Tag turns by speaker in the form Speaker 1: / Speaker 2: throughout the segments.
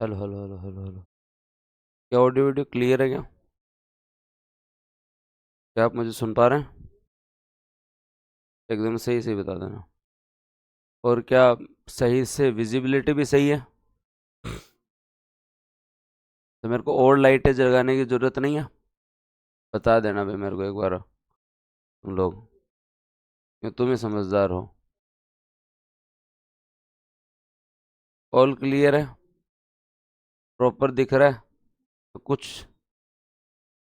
Speaker 1: Hello hello hello hello hello. क्या audio video clear है क्या? क्या आप मुझे सुन पा रहे हैं? एकदम सही सही बता देना। और क्या सही से विजिबिलिटी भी सही है? तो मेरे को और लाइटें जगाने की ज़रूरत नहीं है? बता देना भाई मेरे को एक बार, तुम लोग, क्यों तुम ही समझदार हो। ऑल क्लियर है? प्रॉपर दिख रहा है? तो कुछ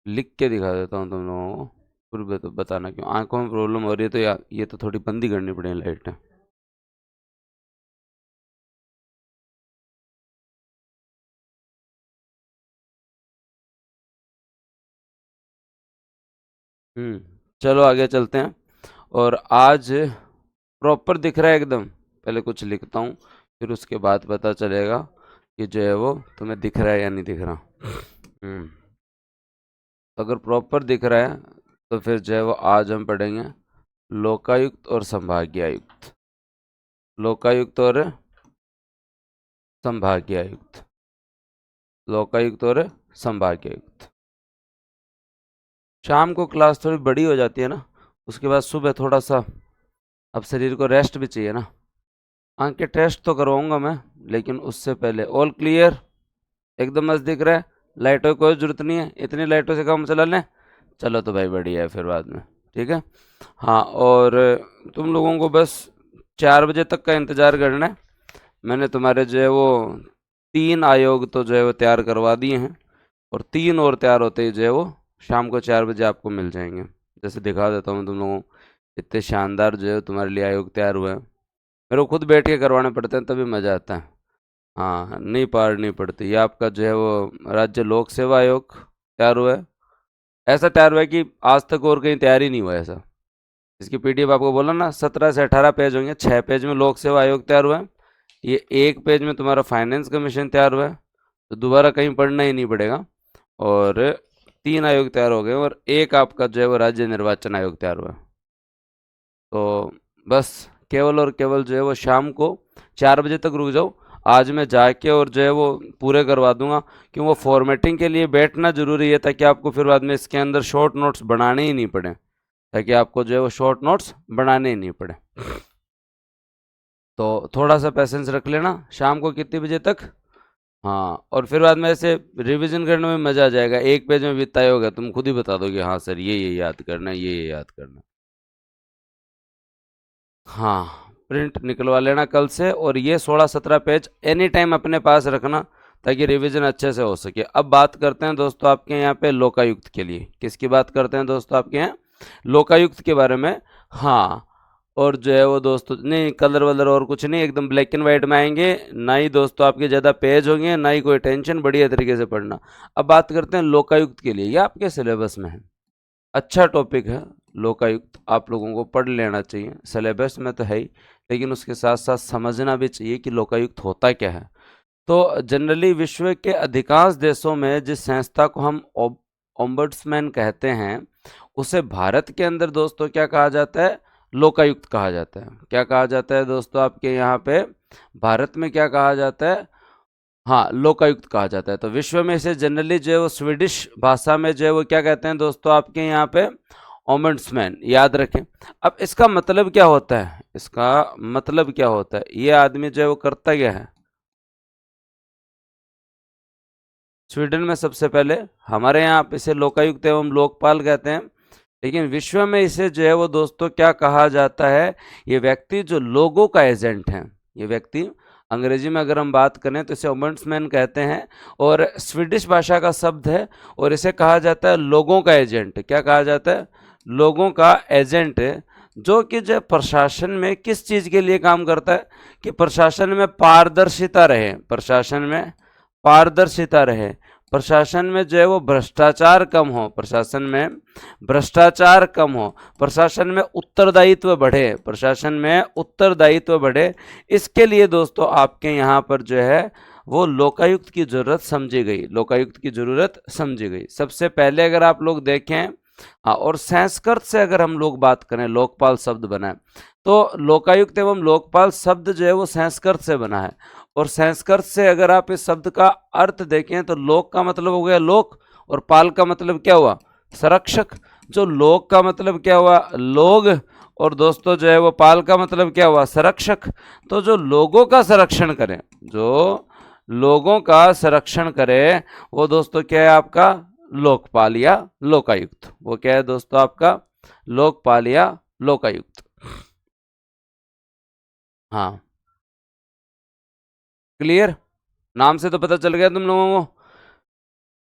Speaker 1: लिख के दिखा देता हूँ तुम लोगों को, फिर तो बताना क्यों आंखों में प्रॉब्लम हो रही है। तो या ये तो थोड़ी बंदी करनी पड़ेगी लाइटें। चलो आगे चलते हैं। और आज प्रॉपर दिख रहा है एकदम? पहले कुछ लिखता हूँ, फिर उसके बाद पता चलेगा कि जो है वो तुम्हें दिख रहा है या नहीं दिख रहा। हम्म तो अगर प्रॉपर दिख रहा है तो फिर जो है वो आज हम पढ़ेंगे लोकायुक्त और संभागीय आयुक्त। लोकायुक्त और संभागीय आयुक्त। लोकायुक्त और संभागीय आयुक्त। शाम को क्लास थोड़ी बड़ी हो जाती है ना, उसके बाद सुबह थोड़ा सा अब शरीर को रेस्ट भी चाहिए ना। आंख के टेस्ट तो करवाऊंगा मैं, लेकिन उससे पहले ऑल क्लियर? एकदम मस्त दिख रहा है? लाइटों की कोई ज़रूरत नहीं है, इतनी लाइटों से काम चला लें। चलो तो भाई बढ़िया है, फिर बाद में ठीक है। हाँ, और तुम लोगों को बस 4 बजे तक का इंतज़ार करना है। मैंने तुम्हारे जो है वो 3 आयोग तो जो है वो तैयार करवा दिए हैं, और 3 और तैयार होते ही जो है वो शाम को 4 बजे आपको मिल जाएंगे। जैसे दिखा देता हूँ तुम लोगों को, इतने शानदार जो है तुम्हारे लिए आयोग तैयार हुए हैं। मेरे को खुद बैठ के करवाने पड़ते हैं तभी मज़ा आता है। हाँ, नहीं पाड़नी पड़ती। ये आपका जो है वो राज्य लोक सेवा आयोग तैयार हुआ है। ऐसा तैयार हुआ है कि आज तक और कहीं तैयार ही नहीं हुआ है ऐसा। इसकी पीडीएफ आपको बोला ना, 17 से 18 पेज होंगे। 6 पेज में लोक सेवा आयोग तैयार हुआ है। ये 1 पेज में तुम्हारा फाइनेंस कमीशन तैयार हुआ है, तो दोबारा कहीं पढ़ना ही नहीं पड़ेगा। और 3 आयोग तैयार हो गए, और एक आपका जो है वो राज्य निर्वाचन आयोग तैयार हुआ है। तो बस केवल और केवल जो है वो शाम को 4 बजे तक रुक जाओ। आज मैं जाके और जो है वो पूरे करवा दूंगा, क्यों वो फॉर्मेटिंग के लिए बैठना ज़रूरी है, ताकि आपको फिर बाद में इसके अंदर शॉर्ट नोट्स बनाने ही नहीं पड़े। ताकि आपको जो है वो शॉर्ट नोट्स बनाने ही नहीं पड़े। तो थोड़ा सा पैसेंस रख लेना। शाम को कितने बजे तक? हाँ, और फिर बाद में ऐसे रिवीजन करने में मज़ा आ जाएगा। 1 पेज में बिताए होगा, तुम खुद ही बता दोगे हाँ सर ये याद करना है, ये याद करना है। हाँ, प्रिंट निकलवा लेना कल से, और ये 16-17 पेज एनी टाइम अपने पास रखना, ताकि रिवीजन अच्छे से हो सके। अब बात करते हैं दोस्तों आपके यहाँ पे लोकायुक्त के लिए। किसकी बात करते हैं दोस्तों आपके यहाँ? लोकायुक्त के बारे में। हाँ, और जो है वो दोस्तों नहीं कलर वलर और कुछ नहीं, एकदम ब्लैक एंड वाइट में आएंगे। ना ही दोस्तों आपके ज़्यादा पेज होंगे, ना ही कोई टेंशन, बढ़िया तरीके से पढ़ना। अब बात करते हैं लोकायुक्त के लिए। ये आपके सिलेबस में है, अच्छा टॉपिक है। लोकायुक्त आप लोगों को पढ़ लेना चाहिए, सिलेबस में तो है ही, लेकिन उसके साथ साथ समझना भी चाहिए कि लोकायुक्त होता क्या है। तो जनरली विश्व के अधिकांश देशों में जिस संस्था को हम ओम्बड्समैन कहते हैं, उसे भारत के अंदर दोस्तों क्या कहा जाता है? लोकायुक्त कहा जाता है। क्या कहा जाता है दोस्तों आपके यहाँ पे भारत में? क्या कहा जाता है? हाँ, लोकायुक्त कहा जाता है। तो विश्व में इसे जनरली जो है वो स्वीडिश भाषा में जो है वो क्या कहते हैं दोस्तों आपके यहाँ पे? ओमेंड्समैन, याद रखें। अब इसका मतलब क्या होता है? इसका मतलब क्या होता है? ये आदमी जो है वो करता क्या है? स्वीडन में सबसे पहले, हमारे यहाँ पे इसे लोकायुक्त एवं लोकपाल कहते हैं, लेकिन विश्व में इसे जो है वो दोस्तों क्या कहा जाता है? ये व्यक्ति जो लोगों का एजेंट है, ये व्यक्ति, अंग्रेजी में अगर हम बात करें तो इसे ओम्बड्समैन कहते हैं, और स्वीडिश भाषा का शब्द है, और इसे कहा जाता है लोगों का एजेंट। क्या कहा जाता है? लोगों का एजेंट। जो कि जो प्रशासन में किस चीज़ के लिए काम करता है? कि प्रशासन में पारदर्शिता रहे, प्रशासन में पारदर्शिता रहे, प्रशासन में जो है वो भ्रष्टाचार कम हो, प्रशासन में भ्रष्टाचार कम हो, प्रशासन में उत्तरदायित्व बढ़े, प्रशासन में उत्तरदायित्व बढ़े। इसके लिए दोस्तों आपके यहाँ पर जो है वो लोकायुक्त की जरूरत समझी गई, लोकायुक्त की जरूरत समझी गई। सबसे पहले अगर आप लोग देखें हाँ, और संस्कृत से अगर हम लोग बात करें, लोकपाल शब्द बना है, तो लोकायुक्त एवं लोकपाल शब्द जो है वो संस्कृत से बना है। और संस्कृत से अगर आप इस शब्द का अर्थ देखें तो लोक का मतलब हो गया लोक, और पाल का मतलब क्या हुआ, संरक्षक। जो लोक का मतलब क्या हुआ, लोग, और दोस्तों जो है वो पाल का मतलब क्या हुआ, संरक्षक। तो जो लोगों का संरक्षण करें, जो लोगों का संरक्षण करे, वो दोस्तों क्या है आपका, लोकपाल या लोकायुक्त। वो क्या है दोस्तों आपका, लोकपाल या लोकायुक्त। हाँ, क्लियर। नाम से तो पता चल गया तुम लोगों को।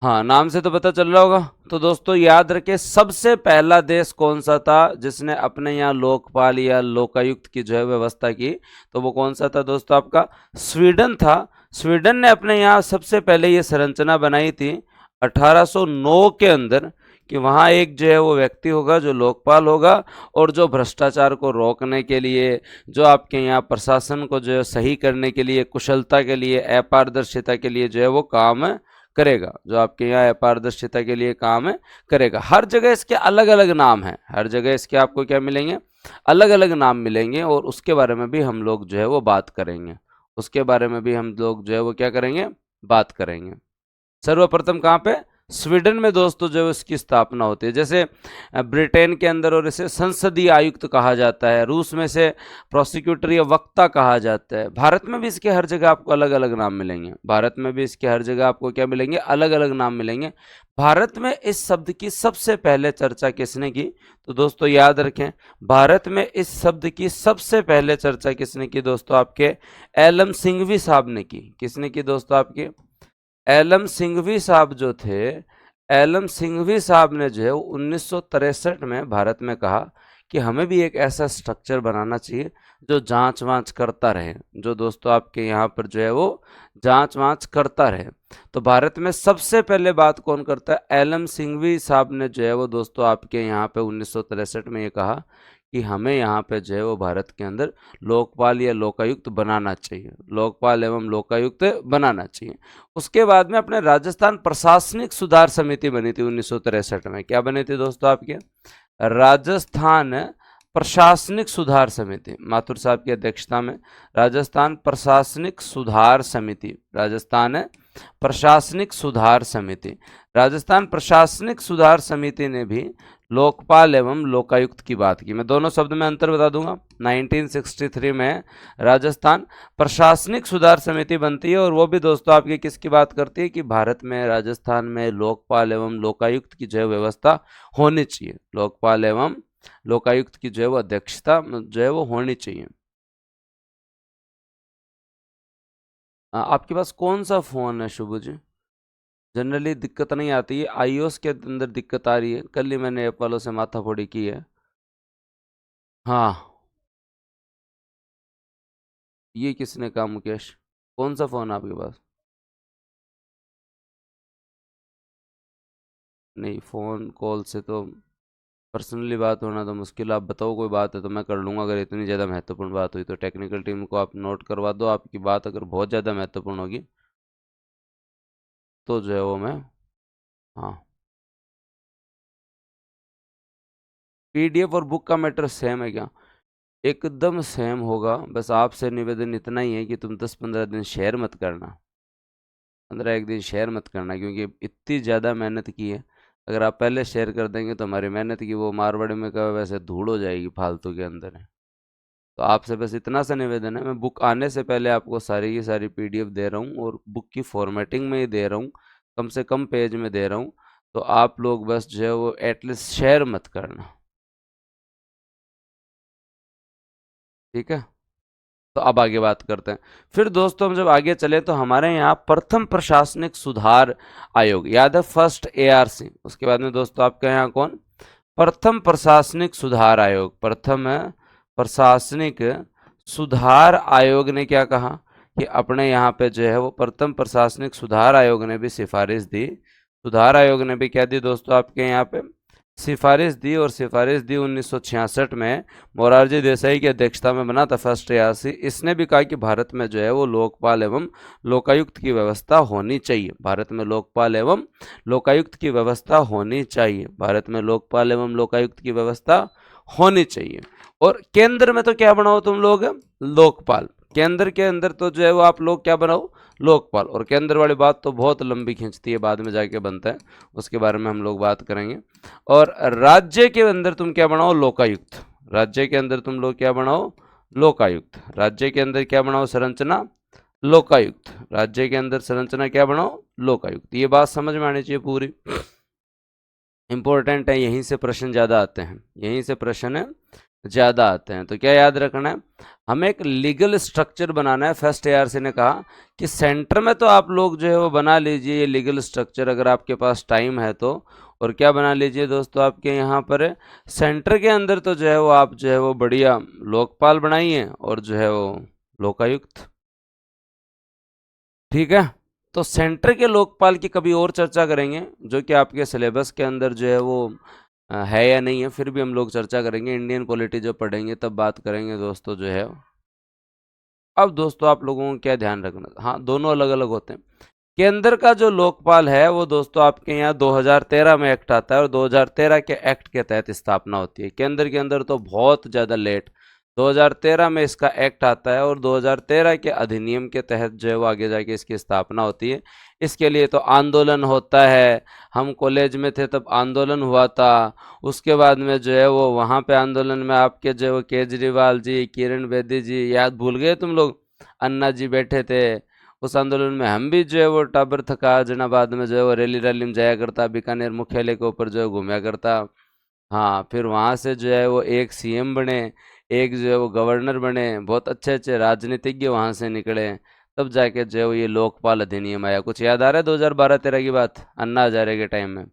Speaker 1: हाँ, नाम से तो पता चल रहा होगा। तो दोस्तों याद रखें, सबसे पहला देश कौन सा था जिसने अपने यहाँ लोकपाल या लोकायुक्त की जो है व्यवस्था की, तो वो कौन सा था दोस्तों, आपका स्वीडन था। स्वीडन ने अपने यहाँ सबसे पहले ये संरचना बनाई थी 1809 के अंदर, कि वहाँ एक जो है वो व्यक्ति होगा जो लोकपाल होगा, और जो भ्रष्टाचार को रोकने के लिए, जो आपके यहाँ प्रशासन को जो है सही करने के लिए, कुशलता के लिए, अपारदर्शिता के लिए जो है वो काम करेगा, जो आपके यहाँ अपारदर्शिता के लिए काम करेगा। हर जगह इसके अलग अलग नाम हैं, हर जगह इसके आपको क्या मिलेंगे, अलग अलग नाम मिलेंगे, और उसके बारे में भी हम लोग जो है वो बात करेंगे। उसके बारे में भी हम लोग जो है वो क्या करेंगे, बात करेंगे। सर्वप्रथम कहाँ पे, स्वीडन में दोस्तों जो है इसकी स्थापना होती है। जैसे ब्रिटेन के अंदर और इसे संसदीय आयुक्त कहा जाता है, रूस में से प्रोसिक्यूटर या वक्ता कहा जाता है। भारत में भी इसके हर जगह आपको अलग अलग नाम मिलेंगे, भारत में भी इसके हर जगह आपको क्या मिलेंगे, अलग अलग नाम मिलेंगे। भारत में इस शब्द की सबसे पहले चर्चा किसने की, तो दोस्तों याद रखें, भारत में इस शब्द की सबसे पहले चर्चा किसने की दोस्तों, आपके एलम सिंघवी साहब ने की। किसने की दोस्तों, आपके एलम सिंघवी साहब जो थे, एलम सिंघवी साहब ने जो है 1963 में भारत में कहा कि हमें भी एक ऐसा स्ट्रक्चर बनाना चाहिए जो जांच वांच करता रहे, जो दोस्तों आपके यहाँ पर जो है वो जांच वांच करता रहे। तो भारत में सबसे पहले बात कौन करता है, एलम सिंघवी साहब ने जो है वो दोस्तों आपके यहाँ पे 1963 में ये कहा कि हमें यहाँ पे जो है वो भारत के अंदर लोकपाल या लोकायुक्त बनाना चाहिए, लोकपाल एवं लोकायुक्त बनाना चाहिए। उसके बाद में अपने राजस्थान प्रशासनिक सुधार समिति बनी थी 1963 में। क्या बनी थी दोस्तों आपके, राजस्थान प्रशासनिक सुधार समिति, माथुर साहब की अध्यक्षता में राजस्थान प्रशासनिक सुधार समिति, राजस्थान प्रशासनिक सुधार समिति। राजस्थान प्रशासनिक सुधार समिति ने भी लोकपाल एवं लोकायुक्त की बात की। मैं दोनों शब्द में अंतर बता दूंगा। 1963 में राजस्थान प्रशासनिक सुधार समिति बनती है, और वो भी दोस्तों आपकी किसकी बात करती है कि भारत में, राजस्थान में लोकपाल एवं लोकायुक्त की जो है व्यवस्था होनी चाहिए, लोकपाल एवं लोकायुक्त की जो है वो अध्यक्षता जो है वो होनी चाहिए। आपके पास कौन सा फोन है शुभ जी? जनरली दिक्कत नहीं आती है, आईओएस के अंदर दिक्कत आ रही है। कल ही मैंने ऐप वालों से माथाफोड़ी की है। हाँ, ये किसने कहा मुकेश, कौन सा फोन है आपके पास? नहीं, फोन कॉल से तो पर्सनली बात होना तो मुश्किल। आप बताओ, कोई बात है तो मैं कर लूँगा। अगर इतनी ज़्यादा महत्वपूर्ण बात हुई तो टेक्निकल टीम को आप नोट करवा दो। आपकी बात अगर बहुत ज़्यादा महत्वपूर्ण होगी तो जो है वो मैं, हाँ, पीडीएफ और बुक का मैटर सेम है क्या? एकदम सेम होगा। बस आपसे निवेदन इतना ही है कि तुम 10-15 दिन शेयर मत करना, 15 एक दिन शेयर मत करना, क्योंकि इतनी ज़्यादा मेहनत की है। अगर आप पहले शेयर कर देंगे तो हमारी मेहनत की वो मारवाड़ी में का वैसे धूल हो जाएगी, फालतू के अंदर है। तो आपसे बस इतना सा निवेदन है, मैं बुक आने से पहले आपको सारी की सारी पीडीएफ दे रहा हूँ, और बुक की फॉर्मेटिंग में ही दे रहा हूँ, कम से कम पेज में दे रहा हूँ। तो आप लोग बस जो है वो एटलीस्ट शेयर मत करना, ठीक है? तो अब आगे बात करते हैं। फिर दोस्तों हम जब आगे चले तो हमारे यहाँ प्रथम प्रशासनिक सुधार आयोग, याद है, फर्स्ट एआरसी। उसके बाद में दोस्तों आपके यहाँ कौन, प्रथम प्रशासनिक सुधार आयोग। प्रथम प्रशासनिक सुधार आयोग ने क्या कहा कि अपने यहाँ पे जो है वो प्रथम प्रशासनिक सुधार आयोग ने भी सिफारिश दी। सुधार आयोग ने भी क्या दी दोस्तों आपके यहाँ पे, सिफारिश दी, और सिफारिश दी 1966 में मोरारजी देसाई की अध्यक्षता में बना था फर्स्ट एआरसी। इसने भी कहा कि भारत में जो है वो लोकपाल एवं लोकायुक्त की व्यवस्था होनी चाहिए। भारत में लोकपाल एवं लोकायुक्त की व्यवस्था होनी चाहिए। भारत में लोकपाल एवं लोकायुक्त की व्यवस्था होनी चाहिए। और केंद्र में तो क्या बनाओ तुम लोग? लोकपाल। केंद्र के अंदर तो जो है वो आप लोग क्या बनाओ? लोकपाल। और केंद्र वाली बात तो बहुत लंबी खींचती है, बाद में जाके बनता है, उसके बारे में हम लोग बात करेंगे। और राज्य के अंदर तुम क्या बनाओ? लोकायुक्त। राज्य के अंदर तुम लोग क्या बनाओ? लोकायुक्त। राज्य के अंदर क्या बनाओ? संरचना लोकायुक्त। राज्य के अंदर संरचना क्या बनाओ? लोकायुक्त। ये बात समझ में आनी चाहिए पूरी, इंपॉर्टेंट है, यहीं से प्रश्न ज्यादा आते हैं, यहीं से प्रश्न ज्यादा आते हैं। तो क्या याद रखना है? हमें एक लीगल स्ट्रक्चर बनाना है। फर्स्ट एआरसी ने कहा कि सेंटर में तो आप लोग जो है वो बना लीजिए ये लीगल स्ट्रक्चर, अगर आपके पास टाइम है तो। और क्या बना लीजिए दोस्तों, आपके यहाँ पर सेंटर के अंदर तो जो है वो आप जो है वो बढ़िया लोकपाल बनाइए, और जो है वो लोकायुक्त। ठीक है, तो सेंटर के लोकपाल की कभी और चर्चा करेंगे, जो कि आपके सिलेबस के अंदर जो है वो है या नहीं है, फिर भी हम लोग चर्चा करेंगे। इंडियन पॉलिटी जब पढ़ेंगे तब बात करेंगे दोस्तों जो है। अब दोस्तों आप लोगों को क्या ध्यान रखना, हाँ दोनों अलग अलग होते हैं। केंद्र का जो लोकपाल है वो दोस्तों आपके यहाँ 2013 में एक्ट आता है, और 2013 के एक्ट के तहत स्थापना होती है। केंद्र के अंदर तो बहुत ज़्यादा लेट, 2013 में इसका एक्ट आता है, और 2013 के अधिनियम के तहत जो है वो आगे जाके इसकी स्थापना होती है। इसके लिए तो आंदोलन होता है, हम कॉलेज में थे तब आंदोलन हुआ था। उसके बाद में जो है वो वहाँ पे आंदोलन में आपके जो है वो केजरीवाल जी, किरण बेदी जी, याद भूल गए तुम लोग? अन्ना जी बैठे थे उस आंदोलन में। हम भी जो है वो टाबर थका जनाबाद में जो है वो रैली रैली में जाया करता, बीकानेर मुख्यालय के ऊपर जो है घूमया करता। हाँ, फिर वहाँ से जो है वो एक सीएम बने, एक जो है वो गवर्नर बने, बहुत अच्छे अच्छे राजनीतिज्ञ वहाँ से निकले। तब जाके जो है वो ये लोकपाल अधिनियम आया। कुछ याद आ रहा है 2012-13 की बात, अन्ना हजारे के टाइम में?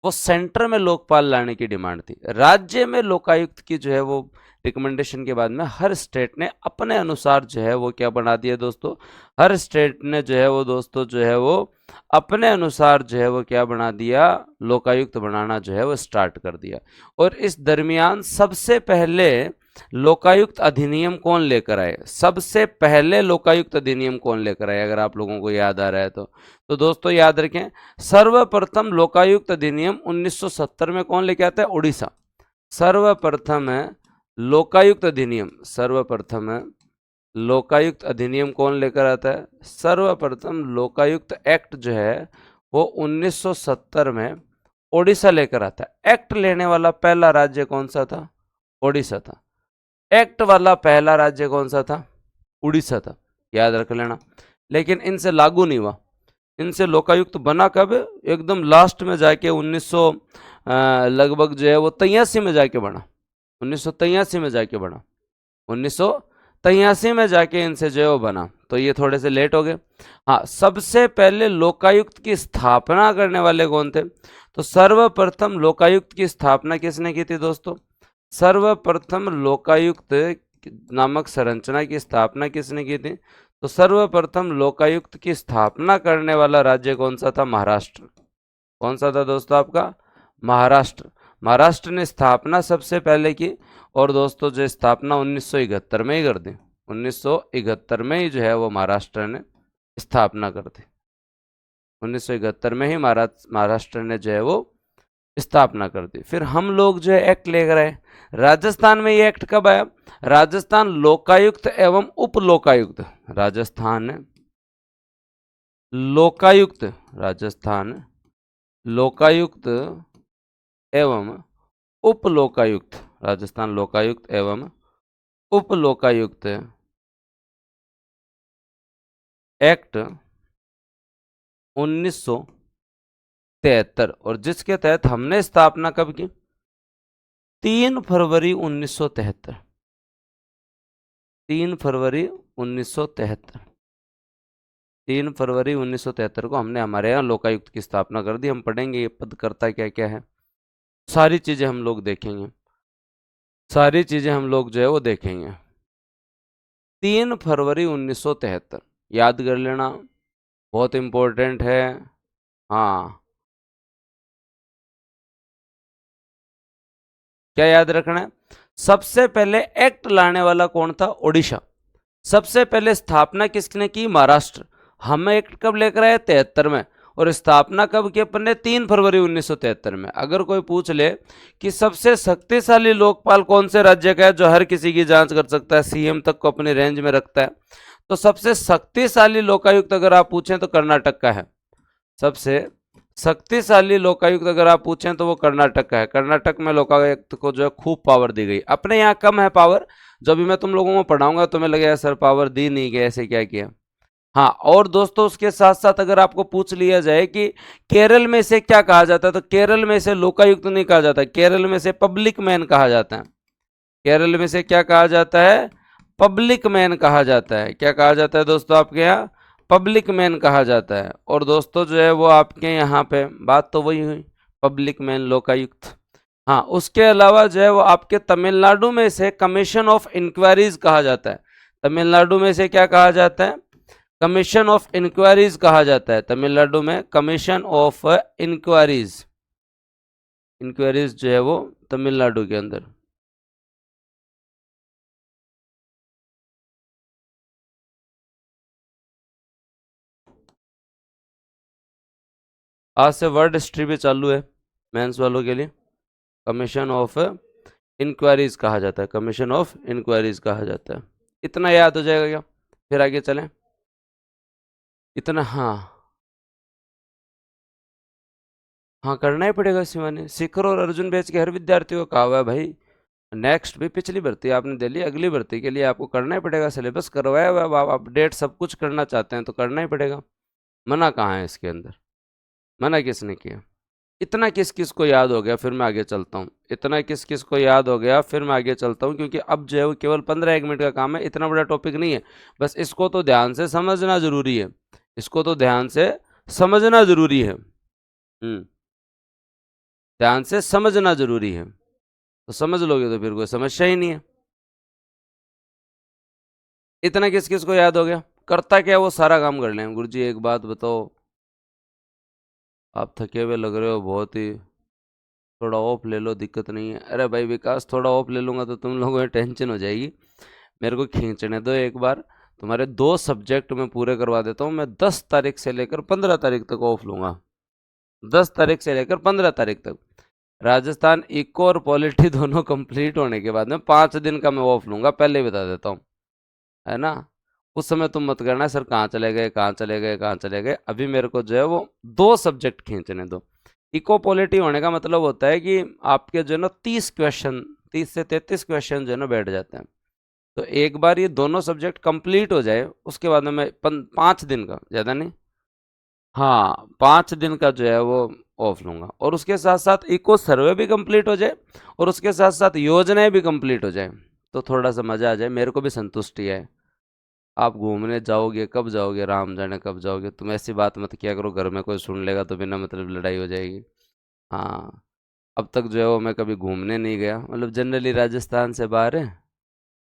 Speaker 1: वो सेंटर में लोकपाल लाने की डिमांड थी। राज्य में लोकायुक्त की जो है वो रिकमेंडेशन के बाद में हर स्टेट ने अपने अनुसार जो है वो क्या बना दिया दोस्तों? हर स्टेट ने जो है वो दोस्तों जो है वो अपने अनुसार जो है वो क्या बना दिया? लोकायुक्त बनाना जो है वो स्टार्ट कर दिया। और इस दरमियान सबसे पहले लोकायुक्त अधिनियम कौन लेकर आए? सबसे पहले लोकायुक्त अधिनियम कौन लेकर आए, अगर आप लोगों को याद आ रहा है तो दोस्तों याद रखें, सर्वप्रथम लोकायुक्त अधिनियम 1970 में कौन लेके आता है? उड़ीसा। सर्वप्रथम है लोकायुक्त अधिनियम, सर्वप्रथम है लोकायुक्त अधिनियम कौन लेकर आता है? सर्वप्रथम लोकायुक्त एक्ट जो है वो 1970 में ओडिशा लेकर आता है। एक्ट लेने वाला पहला राज्य कौन सा था? ओडिशा था। एक्ट वाला पहला राज्य कौन सा था? उड़ीसा था, याद रख लेना। लेकिन इनसे लागू नहीं हुआ। इनसे लोकायुक्त बना कब? एकदम लास्ट में जाके 1900 लगभग जो है वो 83 में जाके बना। 1983 में जाके बना। 1983 में जाके इनसे जो है वो बना, तो ये थोड़े से लेट हो गए। हाँ, सबसे पहले लोकायुक्त की स्थापना करने वाले कौन थे? तो सर्वप्रथम लोकायुक्त की स्थापना किसने की थी दोस्तों? सर्वप्रथम लोकायुक्त नामक संरचना की स्थापना किसने की थी? तो सर्वप्रथम लोकायुक्त की स्थापना करने वाला राज्य कौन सा था? महाराष्ट्र। कौन सा था दोस्तों आपका? महाराष्ट्र। महाराष्ट्र ने स्थापना सबसे पहले की, और दोस्तों जो स्थापना 1971 में ही कर दी। 1971 में ही जो है वो महाराष्ट्र ने स्थापना कर दी। 1971 में ही महाराष्ट्र ने जो है वो स्थापना कर दी। फिर हम लोग जो है एक्ट लेकर आए। राजस्थान में ये एक्ट कब आया? राजस्थान लोकायुक्त एवं उप लोकायुक्त, राजस्थान लोकायुक्त, राजस्थान लोकायुक्त एवं उप लोकायुक्त, राजस्थान लोकायुक्त एवं उप लोकायुक्त एक्ट 1973, और जिसके तहत हमने स्थापना कब की? 3 फरवरी 1973। 3 फरवरी 1973। 3 फरवरी 1973 को हमने हमारे यहाँ लोकायुक्त की स्थापना कर दी। हम पढ़ेंगे ये पद करता क्या क्या है, सारी चीजें हम लोग देखेंगे, सारी चीजें हम लोग जो है वो देखेंगे। 3 फरवरी 1973 याद कर लेना, बहुत इंपॉर्टेंट है। हाँ, क्या याद रखना है? सबसे पहले एक्ट लाने वाला कौन था? ओडिशा। सबसे पहले स्थापना किसने की? महाराष्ट्र। हम एक्ट कब लेकर आए? 73 में। और स्थापना कब की अपन ने? 3 फरवरी 1973 में। अगर कोई पूछ ले कि सबसे शक्तिशाली लोकपाल कौन से राज्य का है जो हर किसी की जांच कर सकता है, सीएम तक को अपनी रेंज में रखता है, तो सबसे शक्तिशाली लोकायुक्त अगर आप पूछें तो कर्नाटक का है। सबसे शक्तिशाली लोकायुक्त अगर आप पूछें तो वो कर्नाटक का है। कर्नाटक में लोकायुक्त को जो है खूब पावर दी गई। अपने यहाँ कम है पावर। जो भी मैं तुम लोगों को पढ़ाऊंगा तुम्हें लगेगा सर पावर दी नहीं गई, ऐसे क्या किया। हाँ, और दोस्तों उसके साथ साथ अगर आपको पूछ लिया जाए कि केरल में इसे क्या कहा जाता है, तो केरल में इसे लोकायुक्त नहीं कहा जाता, केरल में इसे पब्लिक मैन कहा जाता है। केरल में इसे क्या कहा जाता है? पब्लिक मैन कहा जाता है। क्या कहा जाता है दोस्तों आपके यहाँ? पब्लिक मैन कहा जाता है। और दोस्तों जो है वो आपके यहाँ पे बात तो वही हुई, पब्लिक मैन लोकायुक्त। हाँ, उसके अलावा जो है वो आपके तमिलनाडु में इसे कमीशन ऑफ इंक्वायरीज कहा जाता है। तमिलनाडु में इसे क्या कहा जाता है? कमीशन ऑफ इंक्वायरीज कहा जाता है। तमिलनाडु में कमीशन ऑफ इंक्वायरीज, इंक्वायरीज जो है वो तमिलनाडु के अंदर। आज से वर्ड हिस्ट्री भी चालू है मेंस वालों के लिए। कमीशन ऑफ इंक्वायरीज कहा जाता है, कमीशन ऑफ इंक्वायरीज कहा जाता है। इतना याद हो जाएगा क्या? फिर आगे चलें। इतना, हाँ हाँ करना ही पड़ेगा शिवानी। शिखर और अर्जुन बैच के हर विद्यार्थी को कहा हुआ है भाई, नेक्स्ट भी पिछली भर्ती आपने दे ली, अगली भर्ती के लिए आपको करना ही पड़ेगा। सिलेबस करवाया हुआ है, आप अपडेट सब कुछ करना चाहते हैं तो करना ही पड़ेगा। मना कहाँ है इसके अंदर? मना किसने किया? इतना किस किस को याद हो गया? फिर मैं आगे चलता हूँ। इतना किस किस को याद हो गया? फिर मैं आगे चलता हूँ, क्योंकि अब जो है वो केवल 15-1 मिनट का काम है, इतना बड़ा टॉपिक नहीं है। बस इसको तो ध्यान से समझना जरूरी है, इसको तो ध्यान से समझना जरूरी है। ध्यान से समझना जरूरी है, तो समझ लोगे तो फिर कोई समस्या ही नहीं है। इतना किस किस को याद हो गया? करता क्या वो सारा काम कर लें। गुरुजी एक बात बताओ, आप थके हुए लग रहे हो बहुत ही, थोड़ा ऑफ ले लो, दिक्कत नहीं है। अरे भाई विकास, थोड़ा ऑफ ले लूंगा तो तुम लोगों में टेंशन हो जाएगी। मेरे को खींचने दो एक बार। तुम्हारे 2 सब्जेक्ट मैं पूरे करवा देता हूँ। मैं 10 तारीख से लेकर 15 तारीख तक ऑफ लूंगा। 10 तारीख से लेकर 15 तारीख तक राजस्थान इको और पॉलिटी दोनों कंप्लीट होने के बाद में 5 दिन का मैं ऑफ लूंगा, पहले ही बता देता हूँ, है ना। उस समय तुम मत करना सर कहाँ चले गए, कहाँ चले गए, कहाँ चले गए। अभी मेरे को जो है वो 2 सब्जेक्ट खींचने दो। इको पॉलिटी होने का मतलब होता है कि आपके जो है ना 30 क्वेश्चन, 30 से 33 क्वेश्चन जो है ना बैठ जाते हैं। तो एक बार ये दोनों सब्जेक्ट कंप्लीट हो जाए उसके बाद में मैं 5 दिन का, ज़्यादा नहीं, हाँ 5 दिन का जो है वो ऑफ लूंगा। और उसके साथ साथ इको सर्वे भी कंप्लीट हो जाए और उसके साथ साथ योजनाएं भी कंप्लीट हो जाए, तो थोड़ा सा मज़ा आ जाए, मेरे को भी संतुष्टि है। आप घूमने जाओगे कब जाओगे, राम जाने कब जाओगे। तुम ऐसी बात मत किया करो, घर में कोई सुन लेगा तो बिना मतलब लड़ाई हो जाएगी। हाँ, अब तक जो है वो मैं कभी घूमने नहीं गया, मतलब जनरली राजस्थान से बाहर है।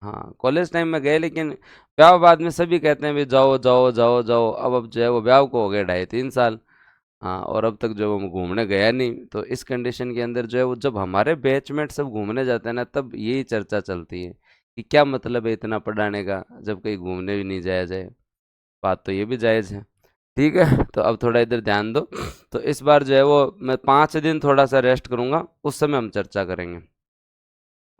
Speaker 1: हाँ कॉलेज टाइम में गए, लेकिन ब्याह बाद में सभी कहते हैं भी जाओ जाओ जाओ जाओ। अब जो है वो ब्याह को हो गए 2.5-3 साल। हाँ, और अब तक जो है वो घूमने गया नहीं। तो इस कंडीशन के अंदर जो है वो जब हमारे बैचमेट सब घूमने जाते हैं ना, तब यही चर्चा चलती है कि क्या मतलब है इतना पढ़ाने का जब कहीं घूमने भी नहीं जाया जाए। बात तो ये भी जायज़ है। ठीक है, तो अब थोड़ा इधर ध्यान दो। तो इस बार जो है वो मैं 5 दिन थोड़ा सा रेस्ट करूँगा, उस समय हम चर्चा करेंगे।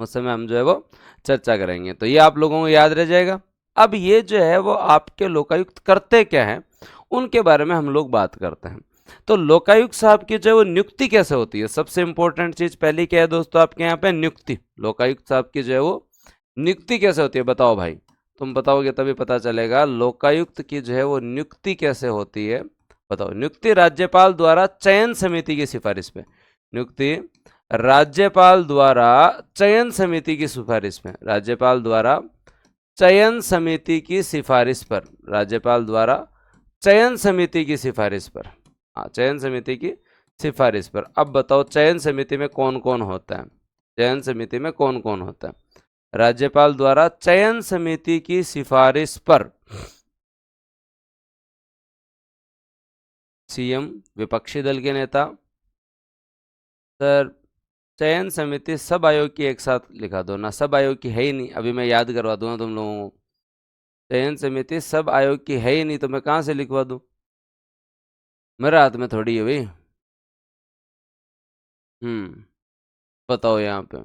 Speaker 1: उस समय हम जो है वो चर्चा करेंगे, तो ये आप लोगों को याद रह जाएगा। अब ये जो है वो आपके लोकायुक्त करते क्या हैं, उनके बारे में हम लोग बात करते हैं। तो लोकायुक्त साहब की जो है वो नियुक्ति कैसे होती है, सबसे इंपॉर्टेंट चीज पहली क्या है दोस्तों आपके यहाँ पे, नियुक्ति। लोकायुक्त साहब की जो है वो नियुक्ति कैसे होती है, बताओ भाई। तुम बताओगे तभी पता चलेगा लोकायुक्त की जो है वो नियुक्ति कैसे होती है। बताओ। नियुक्ति राज्यपाल द्वारा चयन समिति की सिफारिश पे, नियुक्ति राज्यपाल द्वारा चयन समिति की सिफारिश में, राज्यपाल द्वारा चयन समिति की सिफारिश पर, राज्यपाल द्वारा चयन समिति की सिफारिश पर। हाँ, चयन समिति की सिफारिश पर। अब बताओ चयन समिति में कौन कौन होता है, चयन समिति में कौन कौन होता है। राज्यपाल द्वारा चयन समिति की सिफारिश पर सीएम, विपक्षी दल के नेता, सर चयन समिति सब आयोग की एक साथ लिखा दो ना, सब आयोग की है ही नहीं, अभी मैं याद करवा दूंगा तुम लोगों को। चयन समिति सब आयोग की है ही नहीं तो मैं कहां से लिखवा दूं, मेरे हाथ में थोड़ी है भाई। बताओ यहाँ पे।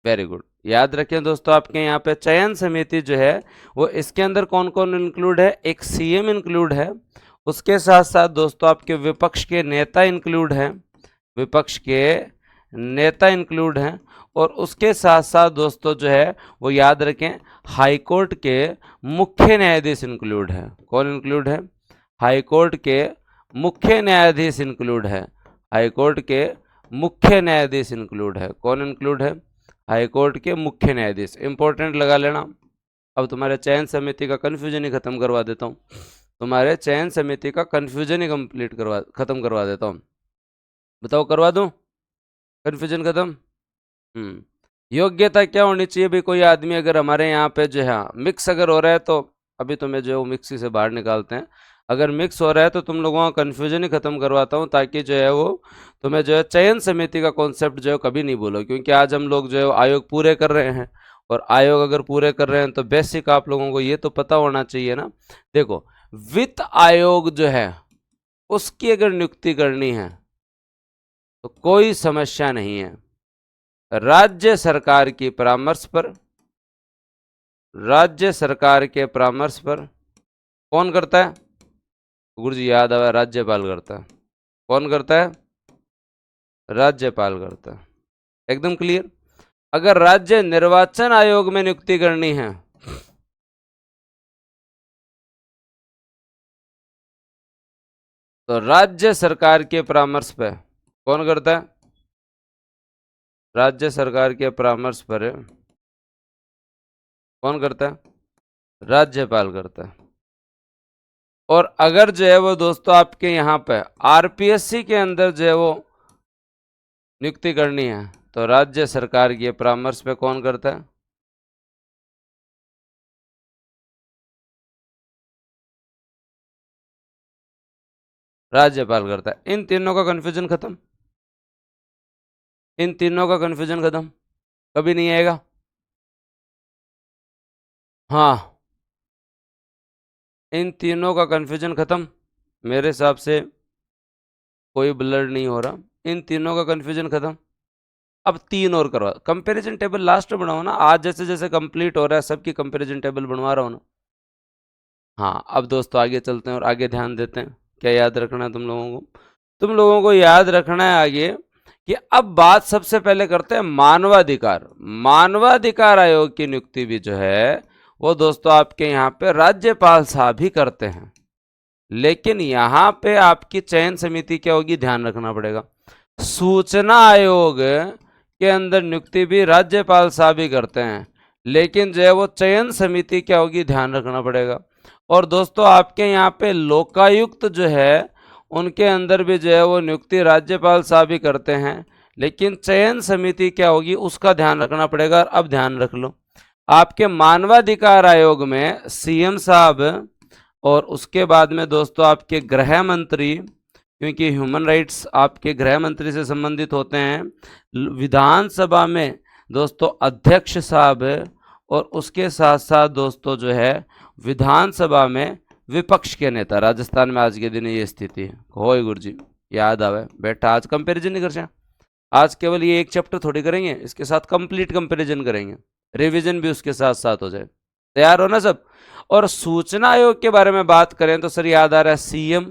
Speaker 1: वेरी गुड, याद रखें दोस्तों, आपके यहाँ पे चयन समिति जो है वो इसके अंदर कौन कौन इंक्लूड है, एक सीएम इंक्लूड है, उसके साथ साथ दोस्तों आपके विपक्ष के नेता इंक्लूड हैं, विपक्ष के नेता इंक्लूड हैं, और उसके साथ साथ दोस्तों जो है वो याद रखें हाई कोर्ट के मुख्य न्यायाधीश इंक्लूड है। कौन इंक्लूड है, हाई कोर्ट के मुख्य न्यायाधीश इंक्लूड है, हाई कोर्ट के मुख्य न्यायाधीश इंक्लूड है। कौन इंक्लूड है, हाई कोर्ट के मुख्य न्यायाधीश, इंपॉर्टेंट लगा लेना। अब तुम्हारे चयन समिति का कंफ्यूजन ही खत्म करवा देता हूँ, तुम्हारे चयन समिति का कंफ्यूजन ही खत्म करवा देता हूँ। बताओ करवा दूं, कंफ्यूजन खत्म। योग्यता क्या होनी चाहिए भाई, कोई आदमी अगर हमारे यहाँ पे जो है मिक्स अगर हो रहा है तो अभी तुम्हें जो है वो मिक्सी से बाहर निकालते हैं, अगर मिक्स हो रहा है तो तुम लोगों का कन्फ्यूजन ही खत्म करवाता हूँ, ताकि जो है वो तुम्हें जो है चयन समिति का कॉन्सेप्ट जो है कभी नहीं बोलो, क्योंकि आज हम लोग जो है आयोग पूरे कर रहे हैं, और आयोग अगर पूरे कर रहे हैं तो बेसिक आप लोगों को ये तो पता होना चाहिए ना। देखो, वित्त आयोग जो है उसकी अगर नियुक्ति करनी है तो कोई समस्या नहीं है, राज्य सरकार की परामर्श पर, राज्य सरकार के परामर्श पर कौन करता है, गुरु जी याद आया, राज्यपाल करता है। कौन करता है, राज्यपाल करता है, एकदम क्लियर। अगर राज्य निर्वाचन आयोग में नियुक्ति करनी है तो राज्य सरकार के परामर्श पे कौन करता है, राज्य सरकार के परामर्श पर कौन करता है, राज्यपाल करता है। और अगर जो है वो दोस्तों आपके यहाँ पे आरपीएससी के अंदर जो है वो नियुक्ति करनी है तो राज्य सरकार के परामर्श पे कौन करता है, राज्यपाल करता है। इन तीनों का कंफ्यूजन खत्म, इन तीनों का कंफ्यूजन खत्म, कभी नहीं आएगा। हाँ, इन तीनों का कंफ्यूजन खत्म, मेरे हिसाब से कोई ब्लर नहीं हो रहा, इन तीनों का कंफ्यूजन खत्म। अब तीन और करवा, कंपैरिजन टेबल लास्ट में बनाओ ना, आज जैसे जैसे कंप्लीट हो रहा है सबकी कंपैरिजन टेबल बनवा रहा हूँ ना। हाँ, अब दोस्तों आगे चलते हैं और आगे ध्यान देते हैं, क्या याद रखना है तुम लोगों को, तुम लोगों को याद रखना है आगे कि अब बात सबसे पहले करते हैं मानवाधिकार। मानवाधिकार आयोग की नियुक्ति भी जो है वो दोस्तों आपके यहाँ पे राज्यपाल साहब ही करते हैं, लेकिन यहाँ पे आपकी चयन समिति क्या होगी, ध्यान रखना पड़ेगा। सूचना आयोग के अंदर नियुक्ति भी राज्यपाल साहब ही करते हैं, लेकिन जो है वो चयन समिति क्या होगी, ध्यान रखना पड़ेगा। और दोस्तों आपके यहाँ पे लोकायुक्त जो है उनके अंदर भी जो है वो नियुक्ति राज्यपाल साहब ही करते हैं, लेकिन चयन समिति क्या होगी उसका ध्यान रखना पड़ेगा। अब ध्यान रख लो, आपके मानवाधिकार आयोग में सीएम साहब, और उसके बाद में दोस्तों आपके गृह मंत्री, क्योंकि ह्यूमन राइट्स आपके गृह मंत्री से संबंधित होते हैं, विधानसभा में दोस्तों अध्यक्ष साहब, और उसके साथ साथ दोस्तों जो है विधानसभा में विपक्ष के नेता। राजस्थान में आज के दिन ये स्थिति है, हो गुरु जी याद आवे बेटा, आज कंपैरिजन नहीं कर सकते, आज केवल ये एक चैप्टर थोड़ी करेंगे, इसके साथ कंप्लीट कंपैरिजन करेंगे, रिवीजन भी उसके साथ साथ हो जाए। तैयार हो ना सब। और सूचना आयोग के बारे में बात करें तो सर याद आ रहा है सीएम,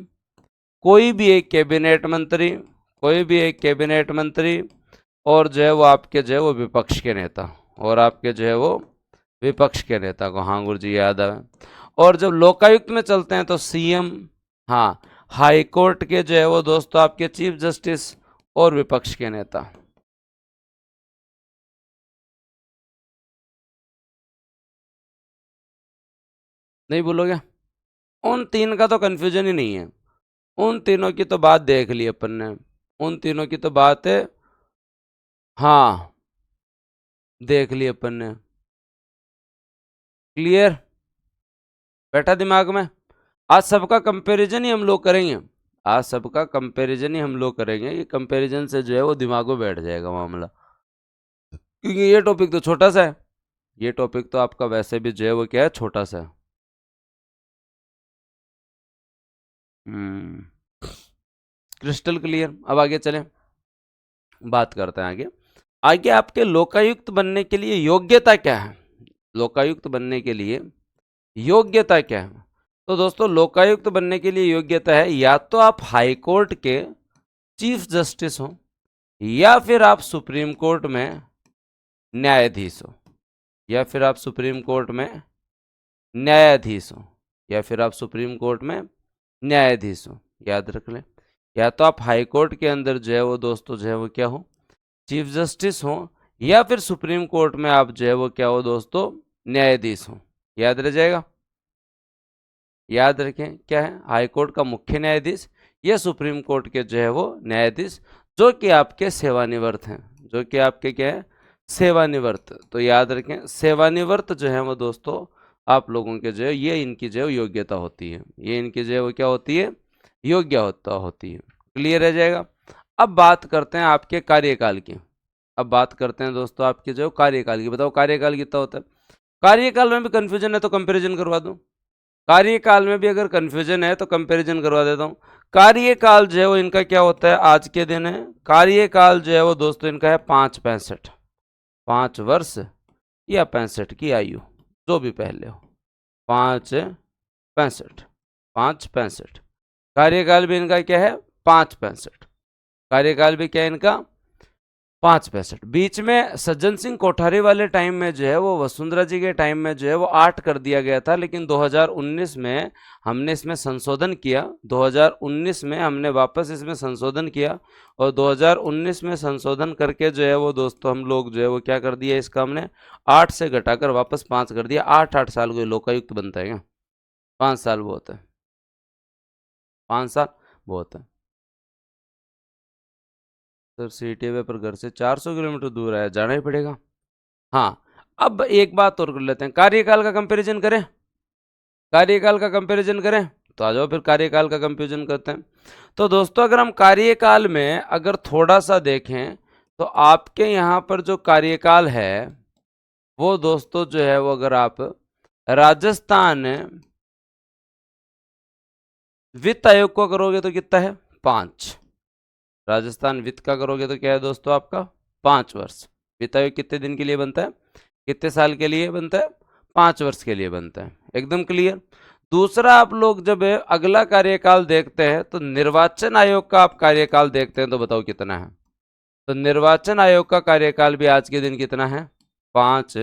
Speaker 1: कोई भी एक कैबिनेट मंत्री, कोई भी एक कैबिनेट मंत्री, और जो है वो आपके जो है वो विपक्ष के नेता, और आपके जो है वो विपक्ष के नेता को, हाँ गुरु जी याद आए। और जब लोकायुक्त में चलते हैं तो सीएम, हाँ, हाई कोर्ट के जो है वो दोस्तों आपके चीफ जस्टिस और विपक्ष के नेता। नहीं बोलोगे, उन तीन का तो कंफ्यूजन ही नहीं है, उन तीनों की तो बात देख ली अपन ने, उन तीनों की तो बात है, हाँ देख ली अपन ने, क्लियर बैठा दिमाग में। आज सबका कंपैरिजन ही हम लोग करेंगे, आज सबका कंपैरिजन ही हम लोग करेंगे, ये कंपैरिजन से जो है वो दिमाग में बैठ जाएगा मामला, क्योंकि ये टॉपिक तो छोटा सा है, ये टॉपिक तो आपका वैसे भी जो है वो क्या है, छोटा सा है। Crystal clear. अब आगे चलें, बात करते हैं आगे। आगे आपके लोकायुक्त बनने के लिए योग्यता क्या है? लोकायुक्त बनने के लिए योग्यता क्या है? तो दोस्तों लोकायुक्त बनने के लिए योग्यता है, या तो आप हाई कोर्ट के चीफ जस्टिस हो, या फिर आप सुप्रीम कोर्ट में न्यायाधीश हो, या फिर आप सुप्रीम कोर्ट में न्यायाधीश हो, या फिर आप सुप्रीम कोर्ट में न्यायाधीश हो। याद रख लें, या तो आप हाई कोर्ट के अंदर जो है वो दोस्तों जो है वो क्या हो, चीफ जस्टिस हो, या फिर सुप्रीम कोर्ट में आप जो है वो क्या हो दोस्तों, न्यायाधीश हो। याद रह जाएगा, याद रखें क्या है, हाई कोर्ट का मुख्य न्यायाधीश या सुप्रीम कोर्ट के जो है वो न्यायाधीश, जो कि आपके सेवानिवृत्त हैं, जो कि आपके क्या है, सेवानिवृत्त। तो याद रखें सेवानिवृत्त जो है वो दोस्तों आप लोगों के जो है ये इनकी जो है योग्यता होती है, ये इनकी जो है वो क्या होती है, योग्यता होती है। क्लियर रह जाएगा। अब बात करते हैं आपके कार्यकाल की, अब बात करते हैं दोस्तों आपके जो कार्यकाल की। बताओ कार्यकाल कितना होता है? कार्यकाल में भी कंफ्यूजन है तो कंपैरिजन करवा दूं, कार्यकाल में भी अगर कंफ्यूजन है तो कंपैरिजन करवा देता हूं। कार्यकाल जो है वो इनका क्या होता है, आज के दिन है कार्यकाल जो है वो दोस्तों इनका है 5 5 वर्ष या 65 की आयु, जो भी पहले हो, 5 65 कार्यकाल भी इनका क्या है 5 65, कार्यकाल भी क्या है इनका 5 65। बीच में सज्जन सिंह कोठारी वाले टाइम में जो है वो वसुंधरा जी के टाइम में जो है वो 8 कर दिया गया था, लेकिन 2019 में हमने इसमें संशोधन किया, 2019 में हमने वापस इसमें संशोधन किया, और 2019 में संशोधन करके जो है वो दोस्तों हम लोग जो है वो क्या कर दिया, इसका हमने 8 से घटाकर वापस 5 कर दिया। 8 साल को लोकायुक्त बनता है क्या? 5 साल बहुत है, 5 साल बहुत है सर। सीटी वे पर घर से 400 किलोमीटर दूर है, जाना ही पड़ेगा। हाँ, अब एक बात और कर लेते हैं, कार्यकाल का कंपैरिजन करें, कार्यकाल का कंपैरिजन करें, तो आ जाओ फिर कार्यकाल का कंपैरिजन करते हैं। तो दोस्तों अगर हम कार्यकाल में अगर थोड़ा सा देखें, तो आपके यहाँ पर जो कार्यकाल है वो दोस्तों जो है वो अगर आप राजस्थान वित्त आयोग को करोगे तो कितना है 5, राजस्थान वित्त का करोगे तो क्या है दोस्तों आपका 5 वर्ष। वित्त आयोग कितने दिन के लिए बनता है, कितने साल के लिए बनता है, 5 वर्ष के लिए बनता है। एकदम क्लियर। दूसरा आप लोग जब अगला कार्यकाल देखते हैं तो निर्वाचन आयोग का आप कार्यकाल देखते हैं, तो बताओ कितना है? तो निर्वाचन आयोग का कार्यकाल भी आज के दिन कितना है 5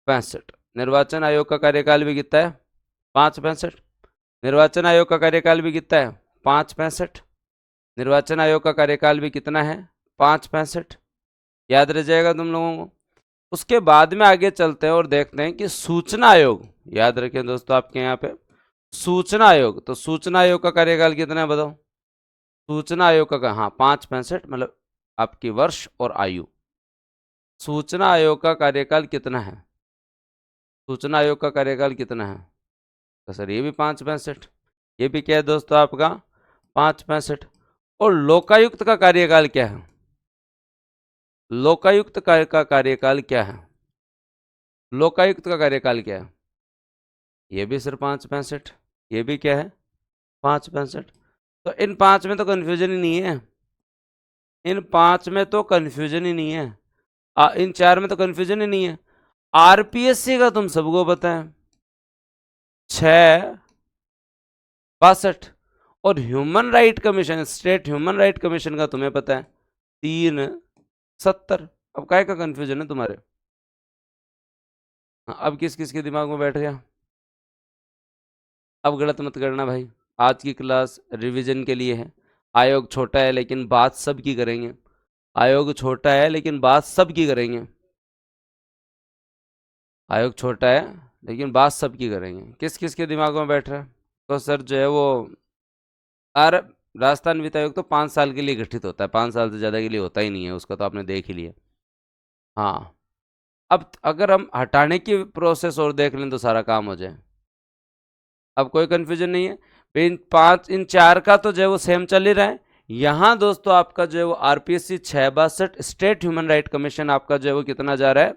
Speaker 1: 65। निर्वाचन आयोग का कार्यकाल भी कितना है 5 65। निर्वाचन आयोग का कार्यकाल भी कितना है 5 65। निर्वाचन आयोग का कार्यकाल भी कितना है 5 65। याद रह जाएगा तुम लोगों को। उसके बाद में आगे चलते हैं और देखते हैं कि सूचना आयोग, याद रखें दोस्तों आपके यहाँ पे सूचना आयोग, तो सूचना आयोग का कार्यकाल कितना है बताओ? सूचना आयोग का हाँ 5 65, मतलब आपकी वर्ष और आयु। सूचना आयोग का कार्यकाल कितना है, सूचना आयोग का कार्यकाल कितना है? तो सर ये भी 5 65, ये भी क्या है दोस्तों आपका 5 65। और लोकायुक्त का कार्यकाल क्या है? लोकायुक्त का कार्यकाल क्या है? लोकायुक्त का कार्यकाल क्या है? ये भी सिर्फ 5 65, ये भी क्या है 5 65। तो इन 5 में तो कंफ्यूजन ही नहीं है, इन 5 में तो कंफ्यूजन ही नहीं है, इन 4 में तो कंफ्यूजन ही नहीं है। आरपीएससी का तुम सबको पता है 6 62, और human right commission, state human right commission का तुम्हें पता है 3 70। अब काय का कंफ्यूजन है तुम्हारे? अब किस किस के दिमाग में बैठ गया? अब गलत मत करना भाई, आज की क्लास रिवीजन के लिए है। आयोग छोटा है लेकिन बात सब की करेंगे, आयोग छोटा है लेकिन बात सब की करेंगे, आयोग छोटा है लेकिन बात सब की करेंगे। किस किस के दिमाग में बैठ रहा है? तो सर जो है वो आर राजस्थान वित्त आयोग तो 5 साल के लिए गठित होता है, 5 साल से ज़्यादा के लिए होता ही नहीं है, उसका तो आपने देख ही लिया। हाँ, अब अगर हम हटाने की प्रोसेस और देख लें तो सारा काम हो जाए। अब कोई कंफ्यूजन नहीं है। इन चार का तो जो है वो सेम चल ही रहा है। यहां दोस्तों आपका जो है वो RPSC 662 state human right commission आपका जो है वो कितना जा रहा है,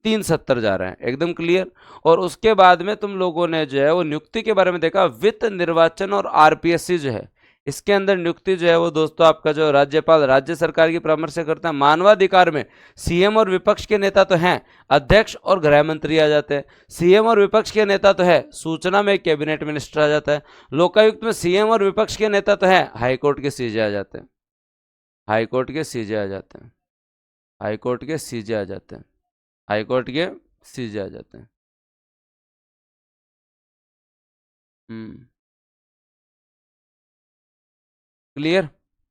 Speaker 1: 370 जा रहा है, एकदम क्लियर। और उसके बाद में तुम लोगों ने जो है वो नियुक्ति के बारे में देखा, वित्त निर्वाचन और आरपीएससी जो है इसके अंदर नियुक्ति जो है वो दोस्तों आपका जो राज्यपाल राज्य सरकार की परामर्श से करता है। मानवाधिकार में सीएम और विपक्ष के नेता तो हैं, अध्यक्ष और गृह मंत्री आ जाते हैं। सीएम और विपक्ष के नेता तो है, सूचना में कैबिनेट मिनिस्टर आ जाता है। लोकायुक्त में सीएम और विपक्ष के नेता तो है, हाईकोर्ट के सीजे आ जाते हैं, हाईकोर्ट के सीजे आ जाते हैं, हाईकोर्ट के सीजे आ जाते हैं, हाईकोर्ट के सीजे आ जाते हैं। क्लियर।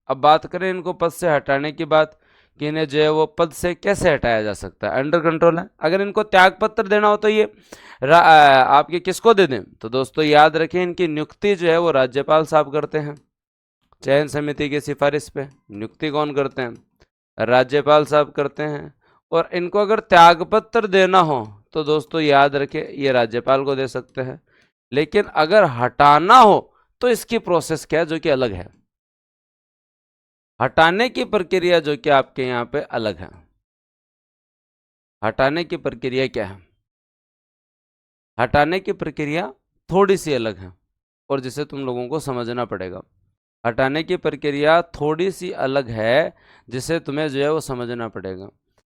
Speaker 1: अब बात करें इनको पद से हटाने की बात, कि इन्हें जो है वो पद से कैसे हटाया जा सकता है, अंडर कंट्रोल है। अगर इनको त्याग पत्र देना हो तो ये आपके किसको दे दें, तो दोस्तों याद रखें इनकी नियुक्ति जो है वो राज्यपाल साहब करते हैं, चयन समिति की सिफारिश पे। नियुक्ति कौन करते हैं, राज्यपाल साहब करते हैं। और इनको अगर त्यागपत्र देना हो तो दोस्तों याद रखें ये राज्यपाल को दे सकते हैं। लेकिन अगर हटाना हो तो इसकी प्रोसेस क्या है, जो कि अलग है। हटाने की प्रक्रिया जो कि आपके यहां पे अलग है। हटाने की प्रक्रिया क्या है, हटाने की प्रक्रिया थोड़ी सी अलग है और जिसे तुम लोगों को समझना पड़ेगा। हटाने की प्रक्रिया थोड़ी सी अलग है जिसे तुम्हें जो है वो समझना पड़ेगा।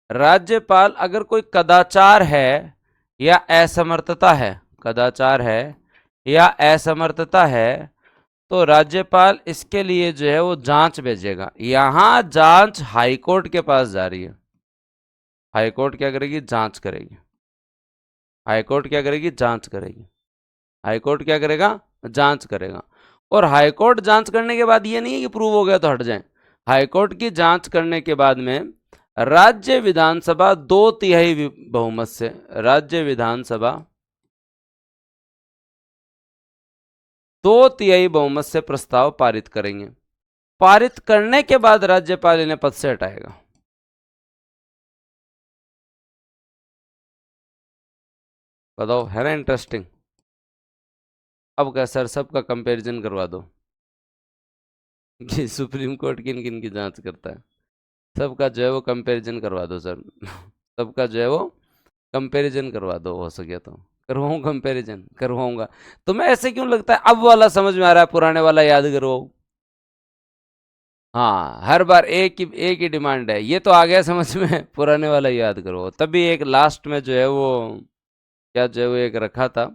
Speaker 1: राज्यपाल अगर कोई कदाचार है या असमर्थता है, कदाचार है या असमर्थता है, तो राज्यपाल इसके लिए जो है वो जांच भेजेगा। यहां जांच हाईकोर्ट के पास जा रही है, हाईकोर्ट क्या करेगी, जांच करेगी। हाईकोर्ट क्या करेगी, जांच करेगी। हाईकोर्ट क्या करेगा, जांच करेगा। और हाईकोर्ट जांच करने के बाद ये नहीं है कि प्रूव हो गया तो हट जाए। हाईकोर्ट की जांच करने के बाद में राज्य विधानसभा 2/3 बहुमत से, राज्य विधानसभा 2/3 बहुमत से प्रस्ताव पारित करेंगे। पारित करने के बाद राज्यपाल इन्हें पद से हटाएगा। बताओ, है ना इंटरेस्टिंग। अब क्या सर, सबका कंपैरिजन करवा दो कि सुप्रीम कोर्ट किन किन की जांच करता है, सबका जो है वो कंपैरिजन करवा दो सर। सबका जो है वो कंपैरिजन करवा दो, हो सके तो करवाऊँ, कंपैरिजन करवाऊंगा। तुम्हें ऐसे क्यों लगता है अब वाला समझ में आ रहा है, पुराने वाला याद करवाओ। हाँ, हर बार एक ही डिमांड है, ये तो आ गया समझ में, पुराने वाला याद करो। तभी एक लास्ट में जो है वो क्या जो है वो एक रखा था,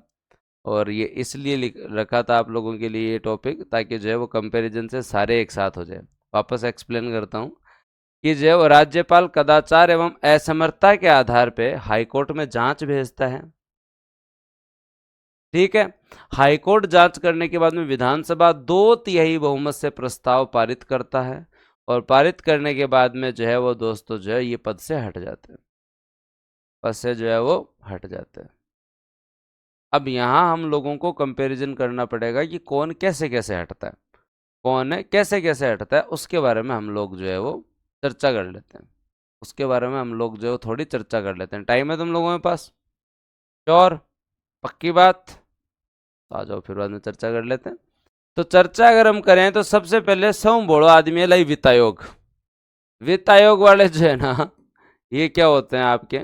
Speaker 1: और ये इसलिए रखा था आप लोगों के लिए ये टॉपिक, ताकि जो है वो कंपैरिजन से सारे एक साथ हो जाए। वापस एक्सप्लेन करता हूँ कि जो है वो राज्यपाल कदाचार एवं असमर्थता के आधार पे हाईकोर्ट में जांच भेजता है। ठीक है, हाईकोर्ट जांच करने के बाद में विधानसभा 2/3 बहुमत से प्रस्ताव पारित करता है, और पारित करने के बाद में जो है वो दोस्तों जो है ये पद से हट जाते हैं, पद से जो है वो हट जाते हैं। अब यहाँ हम लोगों को कंपैरिजन करना पड़ेगा कि कौन कैसे कैसे हटता है, कौन है कैसे कैसे हटता है, उसके बारे में हम लोग जो है वो चर्चा कर लेते हैं। उसके बारे में हम लोग जो है थोड़ी चर्चा कर लेते हैं। टाइम है तुम लोगों के पास, श्योर, पक्की बात, तो आ जाओ फिर बाद में चर्चा कर लेते हैं। तो चर्चा अगर हम करें तो सबसे पहले सौ बोलो आदमी लाई वित्त आयोग। वित्त आयोग वाले जो है ना, ये क्या होते हैं आपके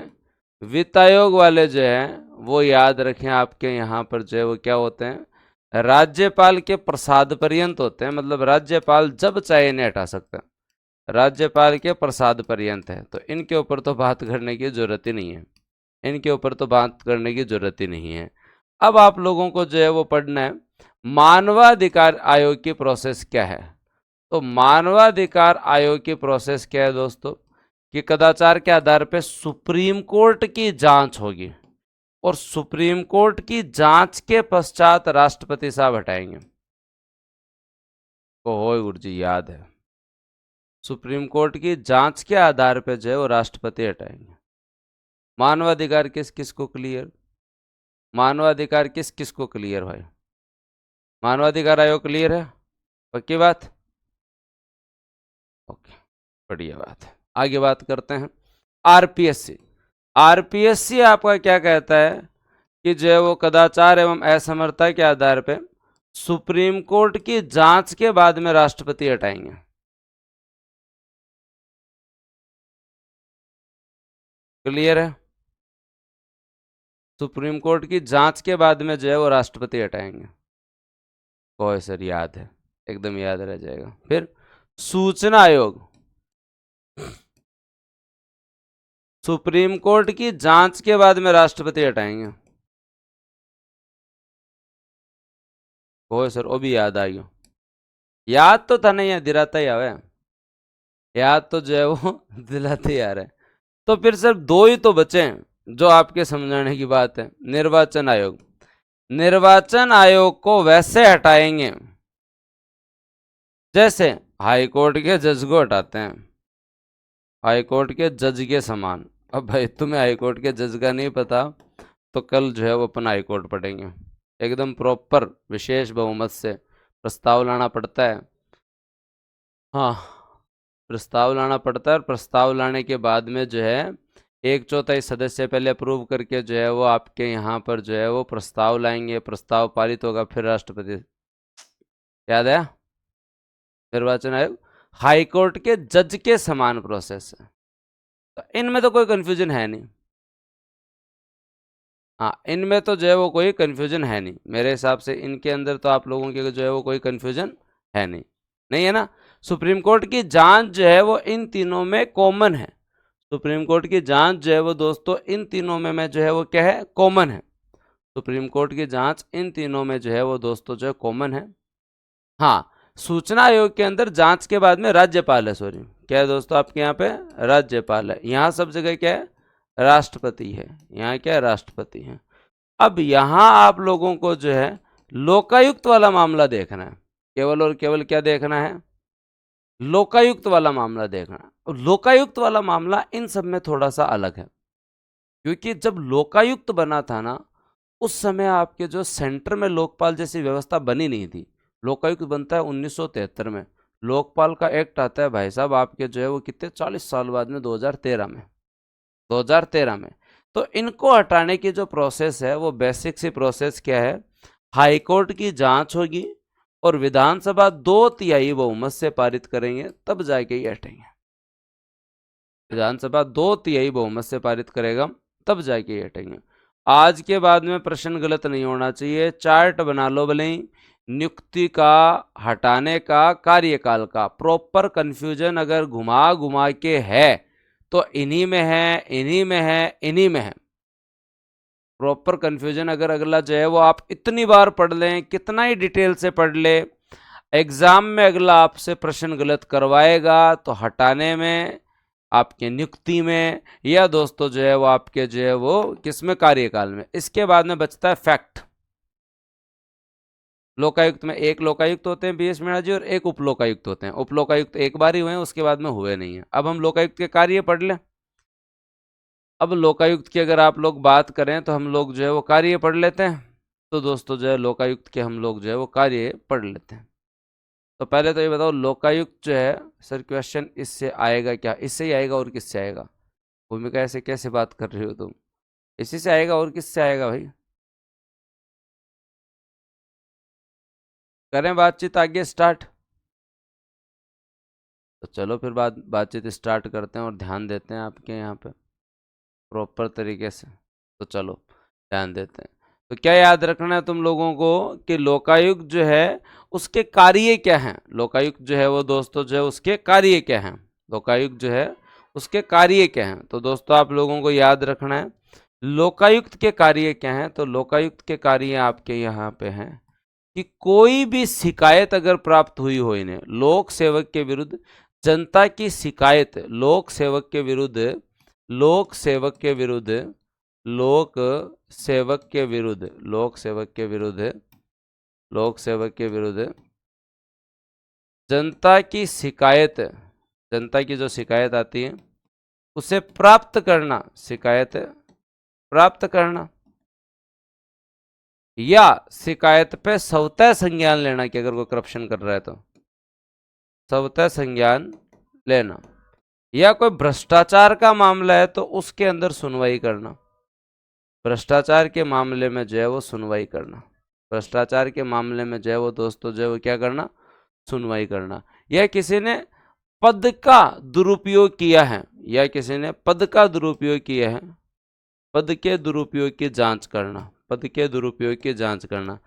Speaker 1: वित्त आयोग वाले जो हैं वो याद रखें, आपके यहाँ पर जो है वो क्या होते हैं, राज्यपाल के प्रसाद पर्यंत होते हैं। मतलब राज्यपाल जब चाहे इन्हें हटा सकते हैं, राज्यपाल के प्रसाद पर्यंत है। तो इनके ऊपर तो बात करने की जरूरत ही नहीं है, इनके ऊपर तो बात करने की जरूरत ही नहीं है। अब आप लोगों को जो है वो पढ़ना है मानवाधिकार आयोग की प्रोसेस क्या है। तो मानवाधिकार आयोग की प्रोसेस क्या है दोस्तों, कि कदाचार के आधार पर सुप्रीम कोर्ट की जांच होगी, और सुप्रीम कोर्ट की जांच के पश्चात राष्ट्रपति साहब हटाएंगे। को हो गुरुजी याद है, सुप्रीम कोर्ट की जांच के आधार पर जो है वो राष्ट्रपति हटाएंगे। मानवाधिकार किस किस को क्लियर, मानवाधिकार किस किस को क्लियर भाई, मानवाधिकार आयोग क्लियर है, पक्की बात, ओके, बढ़िया बात है। आगे बात करते हैं आरपीएससी। आरपीएससी आपका क्या कहता है कि जो है वो कदाचार एवं असमर्थता के आधार पे सुप्रीम कोर्ट की जांच के बाद में राष्ट्रपति हटाएंगे। क्लियर है? सुप्रीम कोर्ट की जांच के बाद में जो है वो राष्ट्रपति हटाएंगे। कोई सर याद है, एकदम याद रह जाएगा। फिर सूचना आयोग, सुप्रीम कोर्ट की जांच के बाद में राष्ट्रपति हटाएंगे। कोई सर वो भी याद आ गया। याद तो था नहीं, दिलाता ही आवे, याद तो जो है वो दिलाते ही आ रहे। तो फिर सिर्फ दो ही तो बचे हैं जो आपके समझाने की बात है। निर्वाचन आयोग, निर्वाचन आयोग को वैसे हटाएंगे जैसे हाई कोर्ट के जज को हटाते हैं, हाई कोर्ट के जज के समान। अब भाई तुम्हें हाई कोर्ट के जज का नहीं पता तो कल जो है वो अपन हाई कोर्ट पढ़ेंगे। एकदम प्रॉपर विशेष बहुमत से प्रस्ताव लाना पड़ता है। हाँ, प्रस्ताव लाना पड़ता है, और प्रस्ताव लाने के बाद में जो है 1/4 सदस्य पहले अप्रूव करके जो है वो आपके यहाँ पर जो है वो प्रस्ताव लाएंगे, प्रस्ताव पारित होगा, फिर राष्ट्रपति। याद है? निर्वाचन आयोग हाई कोर्ट के जज के समान प्रोसेस है, तो इनमें तो कोई कंफ्यूजन है नहीं। हाँ, इनमें तो जो है वो कोई कंफ्यूजन है नहीं मेरे हिसाब से। इनके अंदर तो आप लोगों के जो है वो कोई कंफ्यूजन है नहीं, नहीं है ना? सुप्रीम कोर्ट की जांच जो है वो इन तीनों में कॉमन है। सुप्रीम कोर्ट की जांच जो है वो दोस्तों इन तीनों में जो है वो क्या है? कॉमन है। सुप्रीम कोर्ट की जांच इन तीनों में जो है वो दोस्तों जो है कॉमन है। हाँ, सूचना आयोग के अंदर जांच के बाद में राज्यपाल है, सॉरी क्या है दोस्तों आपके यहाँ पे? राज्यपाल है। यहाँ सब जगह क्या है? राष्ट्रपति है। यहाँ क्या है? राष्ट्रपति है। अब यहाँ आप लोगों को जो है लोकायुक्त वाला मामला देखना है, केवल और केवल क्या देखना है? लोकायुक्त वाला मामला देखना है। और लोकायुक्त वाला मामला इन सब में थोड़ा सा अलग है, क्योंकि जब लोकायुक्त बना था ना, उस समय आपके जो सेंटर में लोकपाल जैसी व्यवस्था बनी नहीं थी। लोकायुक्त बनता है 1973 में, लोकपाल का एक्ट आता है भाई साहब आपके जो है वो कितने 40 साल बाद में 2013 में, 2013 में। तो इनको हटाने की जो प्रोसेस है वो बेसिक सी प्रोसेस क्या है? हाई कोर्ट की जांच होगी और विधानसभा 2/3 बहुमत से पारित करेंगे, तब जाके ये हटेंगे। विधानसभा 2/3 बहुमत से पारित करेगा, तब जाके ये हटेंगे। आज के बाद में प्रश्न गलत नहीं होना चाहिए। चार्ट बना लो भले ही, नियुक्ति का, हटाने का, कार्यकाल का प्रॉपर कंफ्यूजन अगर घुमा घुमा के है तो इन्हीं में है, इन्हीं में है, इन्हीं में है। प्रॉपर कंफ्यूजन अगर अगला जो है वो आप इतनी बार पढ़ लें, कितना ही डिटेल से पढ़ ले, एग्जाम में अगला आपसे प्रश्न गलत करवाएगा तो हटाने में, आपके नियुक्ति में, या दोस्तों जो है वो आपके जो है वो किसमें? कार्यकाल में। इसके बाद में बचता है फैक्ट। लोकायुक्त में एक लोकायुक्त होते हैं बीएस मीणा जी, और एक उपलोकायुक्त होते हैं। उपलोकायुक्त एक बार ही हुए हैं, उसके बाद में हुए नहीं है। अब हम लोकायुक्त के कार्य पढ़ लें। अब लोकायुक्त की अगर आप लोग बात करें तो हम लोग जो है वो कार्य पढ़ लेते हैं। तो दोस्तों जो है लोकायुक्त के हम लोग जो है वो कार्य पढ़ लेते हैं। तो पहले तो ये बताओ, लोकायुक्त जो है सर क्वेश्चन इससे आएगा क्या? इससे ही आएगा, और किससे आएगा? भूमिका ऐसे कैसे बात कर रहे हो तुम? इसी से आएगा, और किससे आएगा भाई? करें बातचीत आगे स्टार्ट? तो चलो फिर बातचीत स्टार्ट करते हैं और ध्यान देते हैं आपके यहाँ पे प्रॉपर तरीके से। तो चलो ध्यान देते हैं। तो क्या याद रखना है तुम लोगों को कि लोकायुक्त जो है उसके कार्य क्या हैं? लोकायुक्त जो है वो दोस्तों जो है उसके कार्य क्या हैं? लोकायुक्त जो है उसके कार्य क्या हैं? तो दोस्तों आप लोगों को याद रखना है लोकायुक्त के कार्य क्या हैं। तो लोकायुक्त के कार्य आपके यहाँ पे हैं कि कोई भी शिकायत अगर प्राप्त हुई हो इन्हें, लोक सेवक के विरुद्ध जनता की शिकायत, लोक सेवक के विरुद्ध, लोक सेवक के विरुद्ध, लोक सेवक के विरुद्ध, लोक सेवक के विरुद्ध, लोक सेवक के विरुद्ध जनता की शिकायत, जनता की जो शिकायत आती है उसे प्राप्त करना, शिकायत प्राप्त करना, या शिकायत पे स्वतः संज्ञान लेना कि अगर कोई करप्शन कर रहा है तो स्वतः संज्ञान लेना, या कोई भ्रष्टाचार का मामला है तो उसके अंदर सुनवाई करना, भ्रष्टाचार के मामले में जो है वो सुनवाई करना। भ्रष्टाचार के मामले में जो है वो दोस्तों जो है वो क्या करना, सुनवाई करना। या किसी ने पद का दुरुपयोग किया है, या किसी ने पद का दुरुपयोग किया है, पद के दुरुपयोग की जांच करना, पद के दुरुपयोग की जांच करना।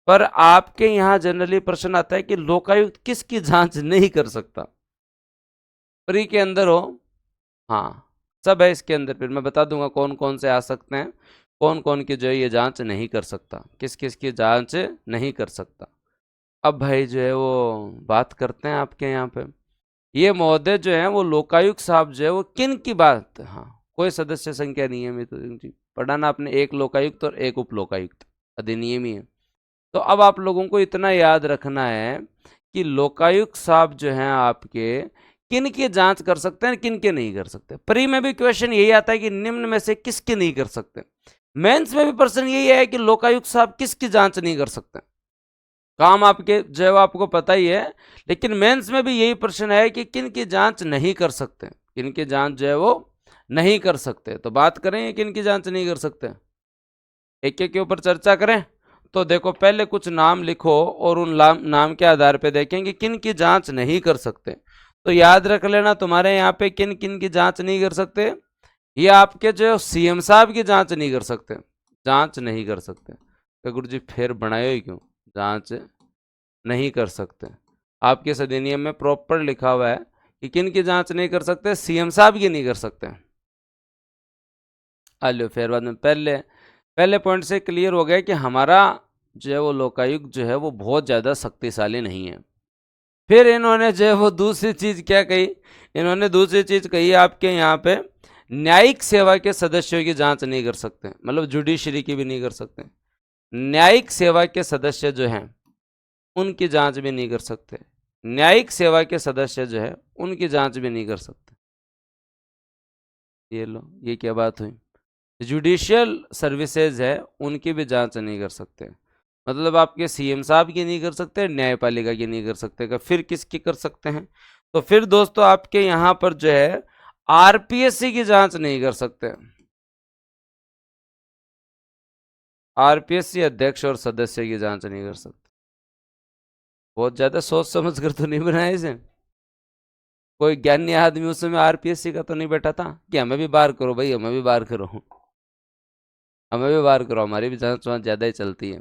Speaker 1: पर आपके यहां जनरली प्रश्न आता है कि लोकायुक्त किसकी जांच नहीं कर सकता? प्री के अंदर हो, हाँ सब है इसके अंदर, फिर मैं बता दूंगा कौन कौन से आ सकते हैं, कौन कौन की जो है ये जांच नहीं कर सकता, किस किस की जांच नहीं कर सकता। अब भाई जो है वो बात करते हैं आपके यहाँ पे, ये महोदय जो है वो लोकायुक्त साहब जो है वो किन की बात, हाँ कोई सदस्य संख्या नहीं है, मित्र जी पढ़ा ना आपने, एक लोकायुक्त और एक उप लोकायुक्त अधिनियम ही है। तो अब आप लोगों को इतना याद रखना है कि लोकायुक्त साहब जो हैं आपके किन की जांच कर सकते हैं, किन के नहीं कर सकते। प्री में भी क्वेश्चन यही आता है कि निम्न में से किसके नहीं कर सकते। मेंस में भी प्रश्न यही है कि लोकायुक्त साहब किसकी जांच नहीं कर सकते। काम आपके जो है आपको पता ही है, लेकिन मेंस में भी यही प्रश्न है कि किन की जांच नहीं कर सकते, किन की जांच जो है वो नहीं कर सकते। तो बात करें किन की जांच नहीं कर सकते, एक एक के ऊपर चर्चा करें। तो देखो पहले कुछ नाम लिखो और उन नाम के आधार पे देखें कि किन की जांच नहीं कर सकते। तो याद रख लेना तुम्हारे यहाँ पे किन किन की जांच नहीं कर सकते, ये आपके जो सीएम साहब की जांच नहीं कर सकते, जांच नहीं कर सकते। तो गुरु जी फिर बनाए ही क्यों, जांच नहीं कर सकते। आपके इस अधिनियम में प्रॉपर लिखा हुआ है कि किन की जांच नहीं कर सकते, सीएम साहब की नहीं कर सकते। आलियो फिर बाद में पहले पहले पॉइंट से क्लियर हो गया कि हमारा जो है वो लोकायुक्त जो है वो बहुत ज़्यादा शक्तिशाली नहीं है। फिर इन्होंने जो है वो दूसरी चीज़ क्या कही, इन्होंने दूसरी चीज़ कही आपके यहाँ पे न्यायिक सेवा के सदस्यों की जांच नहीं कर सकते, मतलब जुडिशरी की भी नहीं कर सकते। न्यायिक सेवा के सदस्य जो हैं उनकी जांच भी नहीं कर सकते, न्यायिक सेवा के सदस्य जो है उनकी जांच भी नहीं कर सकते। ये लो, ये क्या बात हुई, जुडिशियल सर्विसेज है उनकी भी जांच नहीं कर सकते। मतलब आपके सीएम साहब की नहीं कर सकते, न्यायपालिका की नहीं कर सकते का, फिर किसकी कर सकते हैं? तो फिर दोस्तों आपके यहां पर जो है आरपीएससी की जांच नहीं कर सकते। आरपीएससी अध्यक्ष और सदस्य की जांच नहीं कर सकते। बहुत ज्यादा सोच समझ कर तो नहीं बनाया इसे, कोई ज्ञानी आदमी उस समय आरपीएससी का तो नहीं बैठा था कि हमें भी बार करो भाई, हमें भी बार करो, हमें भी बार करो, हमारी भी जांच वांच ज्यादा ही चलती है,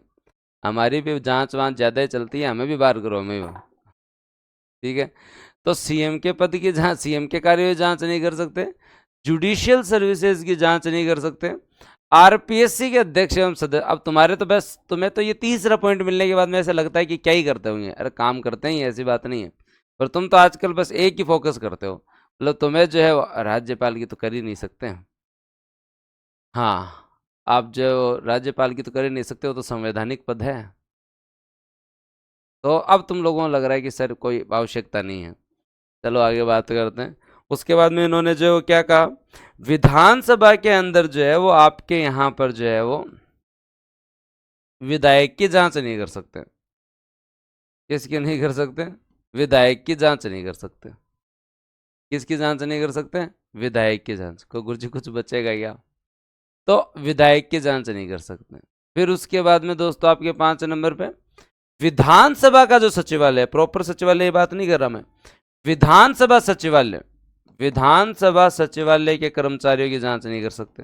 Speaker 1: हमारी भी जांच वांच ज्यादा ही चलती है, हमें भी बार करो, हमें भी। ठीक है, तो सीएम के पद की जांच, सीएम के कार्यों की जांच नहीं कर सकते, जुडिशियल सर्विसेज की जांच नहीं कर सकते, आरपीएससी के अध्यक्ष एवं सदस्य। अब तुम्हारे तो बस, तुम्हें तो ये तीसरा पॉइंट मिलने के बाद में ऐसा लगता है कि क्या ही करते होंगे, अरे काम करते हैं, ऐसी बात नहीं है। पर तुम तो आजकल बस एक ही फोकस करते हो, मतलब तुम्हें जो है राज्यपाल की तो कर ही नहीं सकते। हाँ, आप जो राज्यपाल की तो कर ही नहीं सकते, हो तो संवैधानिक पद है। तो अब तुम लोगों को लग रहा है कि सर कोई आवश्यकता नहीं है। चलो आगे बात करते हैं। उसके बाद में इन्होंने जो क्या कहा, विधानसभा के अंदर जो है वो आपके यहाँ पर जो है वो विधायक की जांच नहीं कर सकते। किसकी नहीं कर सकते? विधायक की जांच नहीं कर सकते। किसकी जांच नहीं कर सकते? विधायक की जांच को। गुरुजी कुछ बचेगा क्या? तो विधायक की जांच नहीं कर सकते। फिर उसके बाद में दोस्तों आपके 5 नंबर पे विधानसभा का जो सचिवालय है, प्रॉपर सचिवालय, ये बात नहीं कर रहा मैं, विधानसभा सचिवालय, विधानसभा सचिवालय के कर्मचारियों की जांच नहीं कर सकते।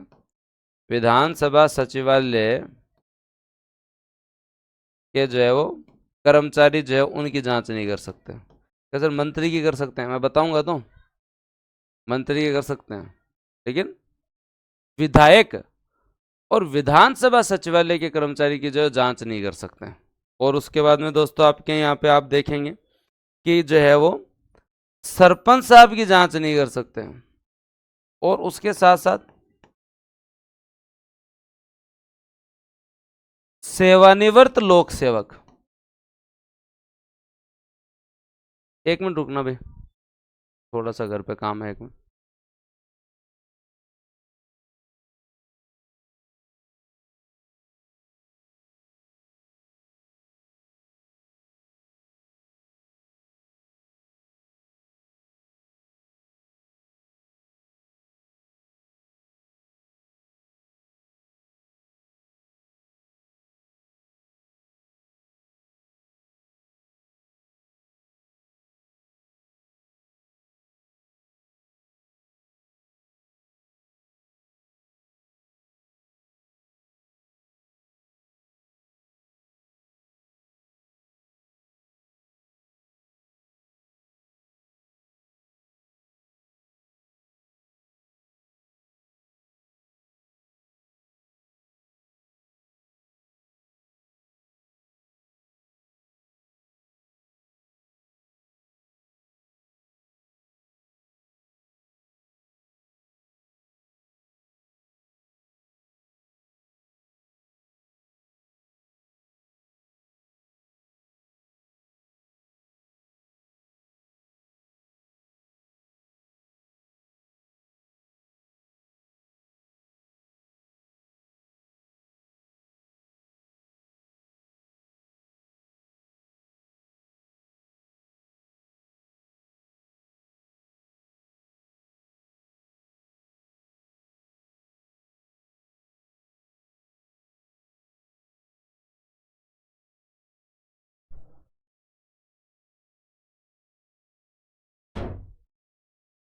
Speaker 1: विधानसभा सचिवालय के जो है वो कर्मचारी जो है उनकी जांच नहीं कर सकते। क्या सर मंत्री की कर सकते हैं? मैं बताऊंगा तो मंत्री की कर सकते हैं, लेकिन विधायक और विधानसभा सचिवालय के कर्मचारी की जो है जांच नहीं कर सकते हैं। और उसके बाद में दोस्तों आपके यहाँ पे आप देखेंगे कि जो है वो सरपंच साहब की जांच नहीं कर सकते हैं। और उसके साथ साथ सेवानिवृत्त लोक सेवक, एक मिनट रुकना भाई, थोड़ा सा घर पे काम है, एक मिनट।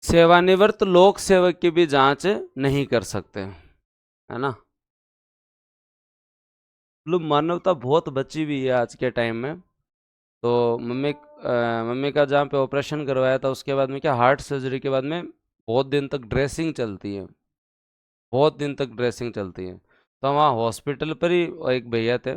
Speaker 1: सेवानिवृत्त लोक सेवक की भी जांच नहीं कर सकते, है ना। मतलब मानवता बहुत बची हुई है आज के टाइम में। तो मम्मी का जहाँ पे ऑपरेशन करवाया था उसके बाद में क्या, हार्ट सर्जरी के बाद में बहुत दिन तक ड्रेसिंग चलती है, बहुत दिन तक ड्रेसिंग चलती है। तो वहाँ हॉस्पिटल पर ही एक भैया थे,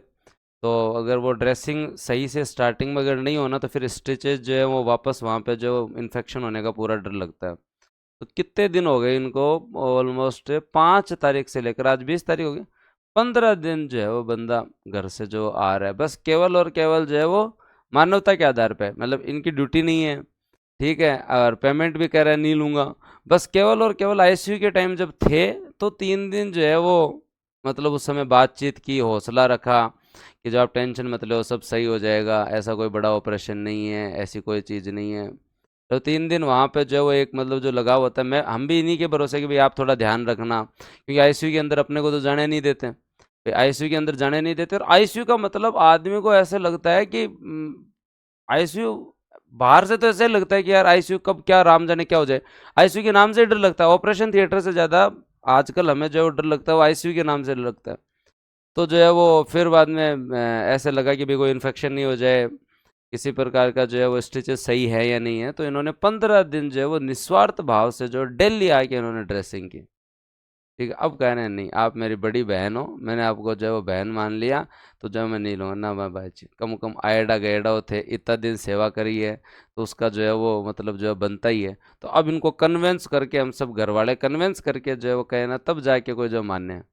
Speaker 1: तो अगर वो ड्रेसिंग सही से स्टार्टिंग में अगर नहीं होना तो फिर स्टिचेस जो है वो वापस वहाँ पे जो इन्फेक्शन होने का पूरा डर लगता है। तो कितने दिन हो गए इनको, ऑलमोस्ट 5 तारीख से लेकर आज 20 तारीख हो गई, 15 दिन जो है वो बंदा घर से जो आ रहा है, बस केवल और केवल जो है वो मानवता के आधार पे, मतलब इनकी ड्यूटी नहीं है, ठीक है, और पेमेंट भी कह रहा है नहीं लूंगा। बस केवल और केवल आईसीयू के टाइम जब थे तो 3 दिन जो है वो, मतलब उस समय बातचीत की, हौसला रखा कि जो आप टेंशन मत लो, सब सही हो जाएगा, ऐसा कोई बड़ा ऑपरेशन नहीं है, ऐसी कोई चीज़ नहीं है। तो 3 दिन वहाँ पे जो है वो एक मतलब जो लगाव होता है, मैं हम भी इन्हीं के भरोसे कि भाई आप थोड़ा ध्यान रखना, क्योंकि आईसीयू के अंदर अपने को तो जाने नहीं देते, आईसीयू के अंदर जाने नहीं देते। और आईसीयू का मतलब आदमी को ऐसे लगता है कि आईसीयू, बाहर से तो ऐसे लगता है कि यार आईसीयू कब क्या राम जाने क्या हो जाए, आईसीयू के नाम से डर लगता है, ऑपरेशन थिएटर से ज़्यादा आजकल हमें जो डर लगता है वो आईसीयू के नाम से डर लगता है। तो जो है वो फिर बाद में ऐसे लगा कि भाई कोई इन्फेक्शन नहीं हो जाए, किसी प्रकार का जो है वो स्टिचेस सही है या नहीं है। तो इन्होंने 15 दिन जो है वो निस्वार्थ भाव से जो डेली आके इन्होंने ड्रेसिंग की, ठीक है। अब कह रहे हैं नहीं, आप मेरी बड़ी बहन हो, मैंने आपको जो है वो बहन मान लिया, तो जो मैं नहीं लूँगा ना, मैं भाई जी कम कम आएडा गएडा थे, इतना दिन सेवा करी है तो उसका जो है वो मतलब जो है बनता ही है। तो अब इनको कन्वेंस करके, हम सब घर वाले कन्वेंस करके जो है वो कहे ना, तब जाके कोई जो मान्य है।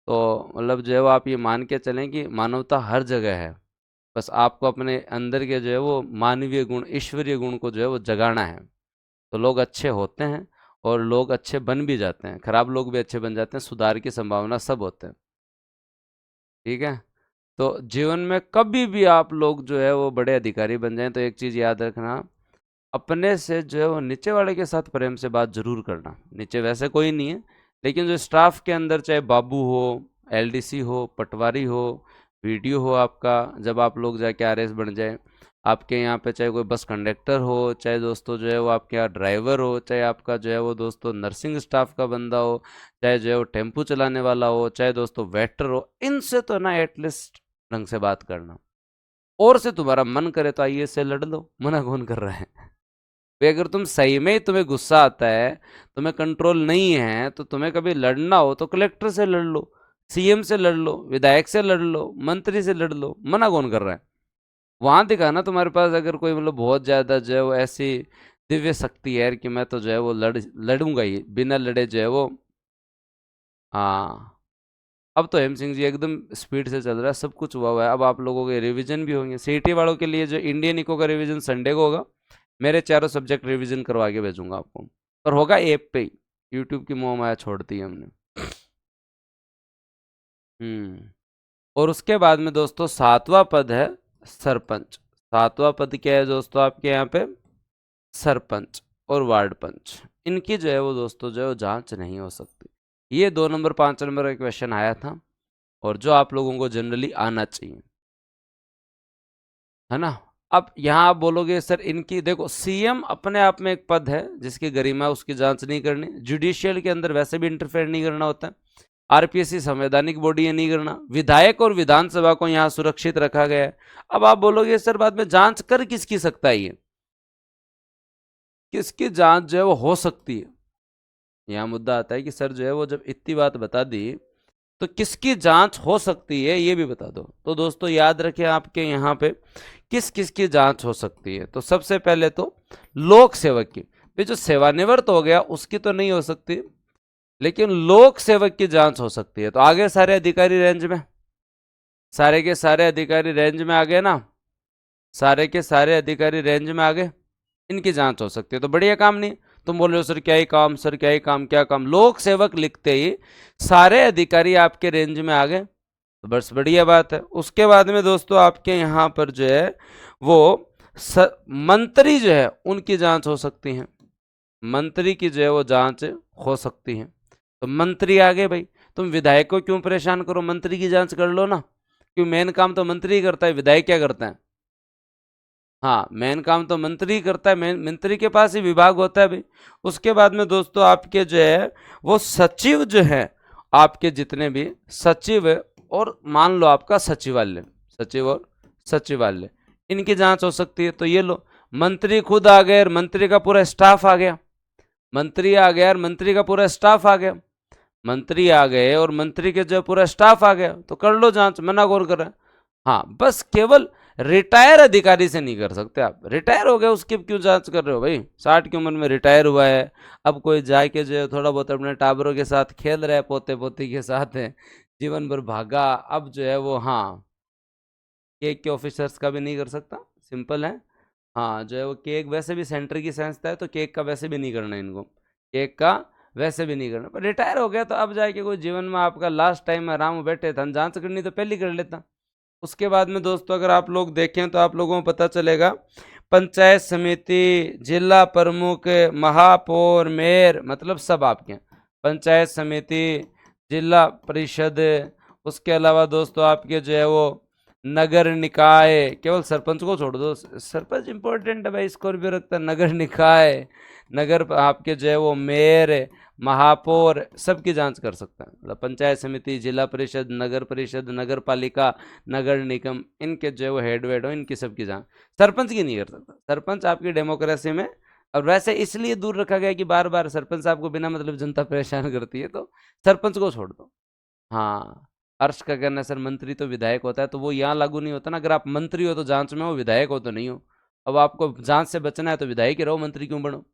Speaker 1: तो मतलब जो है वो आप ये मान के चलें कि मानवता हर जगह है, बस आपको अपने अंदर के जो है वो मानवीय गुण, ईश्वरीय गुण को जो है वो जगाना है। तो लोग अच्छे होते हैं और लोग अच्छे बन भी जाते हैं, खराब लोग भी अच्छे बन जाते हैं, सुधार की संभावना सब होते हैं, ठीक है। तो जीवन में कभी भी आप लोग जो है वो बड़े अधिकारी बन जाएं तो एक चीज़ याद रखना, अपने से जो है वो नीचे वाले के साथ प्रेम से बात जरूर करना। नीचे वैसे कोई नहीं है, लेकिन जो स्टाफ के अंदर चाहे बाबू हो, एलडीसी हो, पटवारी हो, वीडियो हो आपका, जब आप लोग जाके आरएस बन जाए, आपके यहाँ पे चाहे कोई बस कंडक्टर हो, चाहे दोस्तों जो है वो आपके यहाँ ड्राइवर हो, चाहे आपका जो है वो दोस्तों नर्सिंग स्टाफ का बंदा हो, चाहे जो है वो टेम्पू चलाने वाला हो, चाहे दोस्तों वेटर हो, इनसे तो ना एटलीस्ट ढंग से बात करना। और से तुम्हारा मन करे तो आईएएस से लड़ लो, मना कौन कर रहा है। भाई अगर तुम सही में ही तुम्हें गुस्सा आता है, तुम्हें कंट्रोल नहीं है, तो तुम्हें कभी लड़ना हो तो कलेक्टर से लड़ लो, सीएम से लड़ लो, विधायक से लड़ लो, मंत्री से लड़ लो, मना कौन कर रहा है। वहां दिखाना तुम्हारे पास अगर कोई मतलब बहुत ज्यादा जो है वो ऐसी दिव्य शक्ति है कि मैं तो जो है वो लड़ूंगा ही बिना लड़े जो है वो। हाँ, अब तो हेम सिंह जी एकदम स्पीड से चल रहा है, सब कुछ हुआ है। अब आप लोगों के रिवीजन भी होंगे, सीईटी वालों के लिए जो इंडियन इको का रिवीजन संडे को होगा, मेरे चारों सब्जेक्ट रिवीजन करवा के भेजूंगा आपको, और होगा ऐप पे ही, यूट्यूब की मोह माया छोड़ दी है हमने। हम्म। और उसके बाद में दोस्तों 7वां पद है सरपंच। 7वां पद क्या है दोस्तों आपके यहाँ पे, सरपंच और वार्ड पंच। इनकी जो है वो दोस्तों जो है वो जांच नहीं हो सकती। ये 2 नंबर 5 नंबर का क्वेश्चन आया था, और जो आप लोगों को जनरली आना चाहिए, है ना। अब यहाँ आप बोलोगे सर इनकी, देखो सीएम अपने आप में एक पद है जिसकी गरिमा, उसकी जांच नहीं करनी, जुडिशियल के अंदर वैसे भी इंटरफेयर नहीं करना होता है, आरपीएससी संवैधानिक बॉडी है, नहीं करना, विधायक और विधानसभा को यहाँ सुरक्षित रखा गया है। अब आप बोलोगे सर बाद में जांच कर किसकी सकता है, ये किसकी जांच जो है वो हो सकती है। यहाँ मुद्दा आता है कि सर जो है वो जब इतनी बात बता दी तो किसकी जांच हो सकती है ये भी बता दो। तो दोस्तों याद रखें आपके यहाँ पे किस किस की जांच हो सकती है। तो सबसे पहले तो लोक सेवक की, भाई जो सेवानिवृत्त हो गया उसकी तो नहीं हो सकती, लेकिन लोक सेवक की जांच हो सकती है। तो आगे सारे अधिकारी रेंज में, सारे के सारे अधिकारी रेंज में आ गए ना, सारे के सारे अधिकारी रेंज में आ गए, इनकी जांच हो सकती है। तो बढ़िया काम नहीं, तुम बोल रहे हो सर क्या ही काम, सर क्या ही काम, क्या काम, लोक सेवक लिखते ही सारे अधिकारी आपके रेंज में आ गए, तो बस बढ़िया बात है। उसके बाद में दोस्तों आपके यहाँ पर जो है वो मंत्री जो है उनकी जांच हो सकती है, मंत्री की जो है वो जांच हो सकती है। तो मंत्री आ गए भाई, तुम विधायक को क्यों परेशान करो, मंत्री की जांच कर लो ना, क्यों, मेन काम तो मंत्री ही करता है, विधायक क्या करता है। हाँ, मेन काम तो मंत्री करता है, मंत्री के पास ही विभाग होता है भाई। उसके बाद में दोस्तों आपके जो है वो सचिव जो है, आपके जितने भी सचिव है, और मान लो आपका सचिवालय, सचिव और सचिवालय, इनकी जांच हो सकती है। तो ये लो, मंत्री खुद आ गए और मंत्री का पूरा स्टाफ आ गया, मंत्री आ गया और मंत्री का पूरा स्टाफ आ गया, मंत्री आ गए और मंत्री के जो पूरा स्टाफ आ गया, तो कर लो जांच, मना कौन कर रहा है। हाँ, बस केवल रिटायर अधिकारी से नहीं कर सकते आप। रिटायर हो गए उसकी क्यों जांच कर रहे हो भाई, 60 की उम्र में रिटायर हुआ है, अब कोई जाके जो है थोड़ा बहुत अपने टाबरों के साथ खेल रहा है, पोते पोती के साथ है, जीवन भर भागा, अब जो है वो, हाँ, केक के ऑफिसर्स का भी नहीं कर सकता, सिंपल है। हाँ, जो है वो केक वैसे भी सेंटर की संस्था है, तो केक का वैसे भी नहीं करना इनको, केक का वैसे भी नहीं करना। पर रिटायर हो गया तो अब जाके कोई जीवन में आपका लास्ट टाइम आराम में बैठे था, जांच करनी तो पहले कर लेता। उसके बाद में दोस्तों अगर आप लोग देखें तो आप लोगों को पता चलेगा, पंचायत समिति, जिला प्रमुख, महापौर, मेयर, मतलब सब आपके हैं। पंचायत समिति, जिला परिषद, उसके अलावा दोस्तों आपके जो है वो नगर निकाय, केवल सरपंच को छोड़ दो, सरपंच इंपॉर्टेंट है भाई, इसको भी रखता है। नगर निकाय, नगर आपके जो है वो मेयर, महापौर, सबकी जांच कर सकता है। मतलब पंचायत समिति, जिला परिषद, नगर परिषद, नगर पालिका, नगर निगम, इनके जो है वो हेड वेड हो, इनकी सबकी जांच। सरपंच की नहीं कर सकता, सरपंच आपकी डेमोक्रेसी में, और वैसे इसलिए दूर रखा गया कि बार बार सरपंच आपको बिना मतलब जनता परेशान करती है, तो सरपंच को छोड़ दो। हाँ, अर्श का कहना है सर मंत्री तो विधायक होता है, तो वो यहाँ लागू नहीं होता ना। अगर आप मंत्री हो तो जांच में हो, विधायक हो तो नहीं हो। अब आपको जांच से बचना है तो विधायक ही रहो, मंत्री क्यों बनो।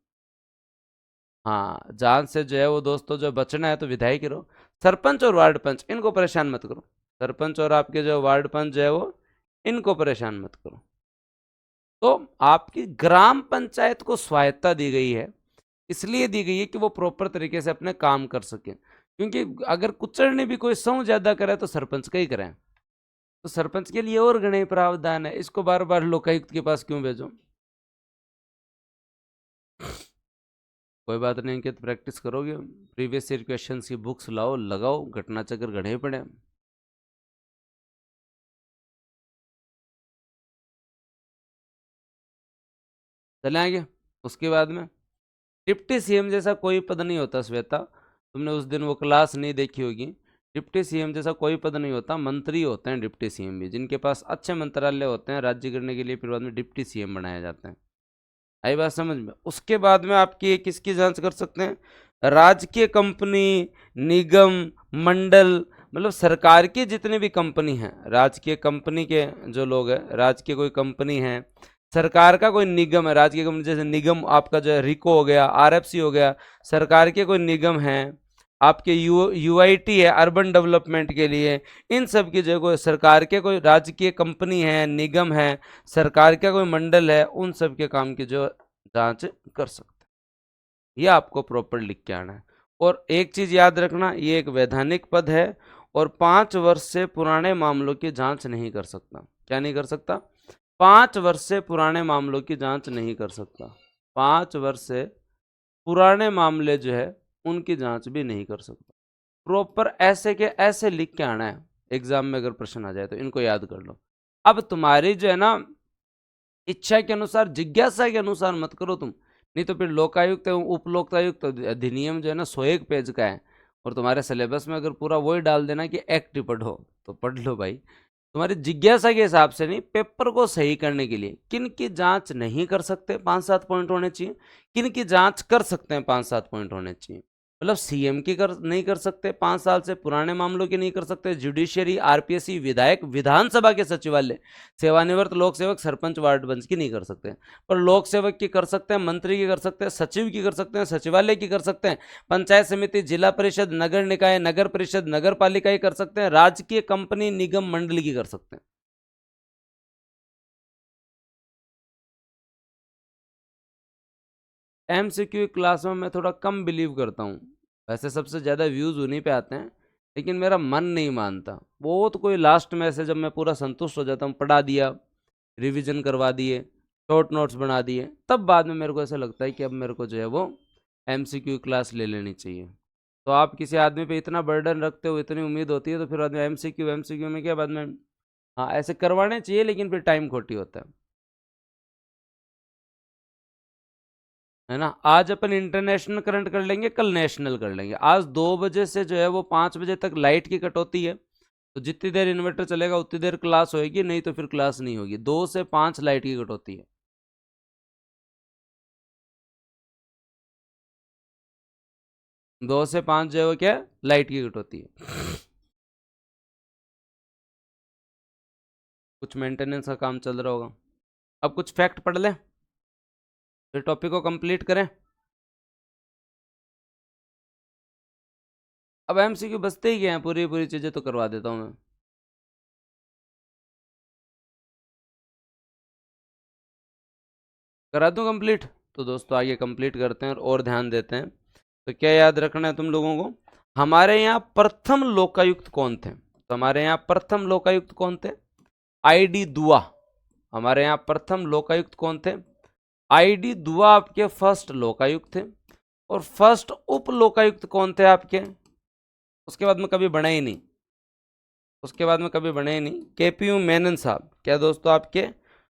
Speaker 1: हाँ, जांच से जो है वो दोस्तों जो बचना है तो विधायक ही रहो। सरपंच और वार्ड पंच इनको परेशान मत करो, सरपंच और आपके जो वार्ड पंच जो है वो, इनको परेशान मत करो। तो आपकी ग्राम पंचायत को स्वायत्ता दी गई है, इसलिए दी गई है कि वो प्रॉपर तरीके से अपने काम कर सके, क्योंकि अगर कुचलने भी कोई सौ ज्यादा करे तो सरपंच का ही करें, तो सरपंच के लिए और गणे प्रावधान है, इसको बार बार लोकायुक्त के पास क्यों भेजो। कोई बात नहीं कि प्रैक्टिस करोगे, प्रीवियस ईयर क्वेश्चंस की बुक्स लाओ, लगाओ, घटना चक्र गढ़े पड़े। चले आगे। उसके बाद में डिप्टी सीएम जैसा कोई पद नहीं होता श्वेता, तुमने उस दिन वो क्लास नहीं देखी होगी। डिप्टी सीएम जैसा कोई पद नहीं होता, मंत्री होते हैं डिप्टी सीएम भी, जिनके पास अच्छे मंत्रालय होते हैं राज्य करने के लिए, फिर बाद में डिप्टी सीएम बनाए जाते हैं। आई बात समझ में। उसके बाद में आपकी किसकी जांच कर सकते हैं, राजकीय कंपनी, निगम, मंडल, मतलब सरकार की जितनी भी कंपनी है, राजकीय कंपनी के जो लोग हैं, राजकीय कोई कंपनी है, सरकार का कोई निगम है, राजकीय कंपनी जैसे निगम आपका जो है रिको हो गया, आरएफसी हो गया, सरकार के कोई निगम है, आपके यूआईटी है अर्बन डेवलपमेंट के लिए, इन सब की जो कोई सरकार के कोई राजकीय कंपनी है, निगम है, सरकार का कोई मंडल है, उन सब के काम की जो जांच कर सकते हैं। ये आपको प्रॉपर लिख के आना है। और एक चीज याद रखना, ये एक वैधानिक पद है, और 5 वर्ष से पुराने मामलों की जांच नहीं कर सकता। क्या नहीं कर सकता, 5 वर्ष से पुराने मामलों की जांच नहीं कर सकता। 5 वर्ष से पुराने मामले जो है उनकी जांच भी नहीं कर सकता। प्रॉपर ऐसे के ऐसे लिख के आना है, एग्जाम में अगर प्रश्न आ जाए तो इनको याद कर लो। अब तुम्हारी जो है ना इच्छा के अनुसार, जिज्ञासा के अनुसार मत करो तुम, नहीं तो फिर लोकायुक्त एवं उप लोकायुक्त अधिनियम जो है ना 101 पेज का है, और तुम्हारे सिलेबस में अगर पूरा वही डाल देना कि एक्ट पढ़ो, तो पढ़ लो भाई। तुम्हारी जिज्ञासा के हिसाब से नहीं, पेपर को सही करने के लिए किन की जांच नहीं कर सकते, 5-7 पॉइंट होने चाहिए, किन की जांच कर सकते हैं, 5-7 पॉइंट होने चाहिए। मतलब सीएम की नहीं कर सकते, 5 साल से पुराने मामलों की नहीं कर सकते, जुडिशियरी, आरपीएससी, विधायक, विधानसभा के सचिवालय, सेवानिवृत्त लोक सेवक, सरपंच, वार्ड पंच की नहीं कर सकते। पर लोक सेवक की कर सकते हैं, मंत्री की कर सकते हैं, सचिव की कर सकते हैं, सचिवालय की कर सकते हैं, पंचायत समिति, जिला परिषद, नगर निकाय, नगर परिषद, नगर पालिका की कर सकते हैं, राजकीय कंपनी, निगम, मंडल की कर सकते हैं। एमसीक्यू क्लास में मैं थोड़ा कम बिलीव करता हूँ, वैसे सबसे ज़्यादा व्यूज़ उन्हीं पे आते हैं, लेकिन मेरा मन नहीं मानता। वो तो कोई लास्ट में ऐसे जब मैं पूरा संतुष्ट हो जाता हूँ, पढ़ा दिया, रिवीजन करवा दिए, शॉर्ट नोट्स बना दिए, तब बाद में मेरे को ऐसा लगता है कि अब मेरे को जो है वो एमसीक्यू क्लास ले लेनी चाहिए। तो आप किसी आदमी पे इतना बर्डन रखते हो, इतनी उम्मीद होती है, तो फिर बाद में एमसीक्यू एमसीक्यू में क्या बाद में, हाँ ऐसे करवाने चाहिए, लेकिन फिर टाइम खोटी होता है। है ना। आज अपन इंटरनेशनल करंट कर लेंगे, कल नेशनल कर लेंगे। आज 2 बजे से जो है वो 5 बजे तक लाइट की कटौती है, तो जितनी देर इन्वर्टर चलेगा उतनी देर क्लास होएगी, नहीं तो फिर क्लास नहीं होगी। 2 से 5 लाइट की कटौती है। 2 से 5 जो है वो क्या, लाइट की कटौती है। कुछ मेंटेनेंस का काम चल रहा होगा। अब कुछ फैक्ट पढ़ लें, फिर टॉपिक को कंप्लीट करें। अब एमसीक्यू बचते ही गए हैं, पूरी पूरी चीजें तो करवा देता हूं मैं। करा दूं कंप्लीट? तो दोस्तों आगे कंप्लीट करते हैं और ध्यान देते हैं। तो क्या याद रखना है तुम लोगों को, हमारे यहाँ प्रथम लोकायुक्त कौन थे? तो हमारे यहाँ प्रथम लोकायुक्त कौन थे? आईडी दुआ। हमारे यहाँ प्रथम लोकायुक्त कौन थे? आईडी दुआ आपके फर्स्ट लोकायुक्त थे। और फर्स्ट उप लोकायुक्त कौन थे आपके? उसके बाद में कभी बने ही नहीं, उसके बाद में कभी बने ही नहीं। केपीयू मेनन साहब, क्या दोस्तों आपके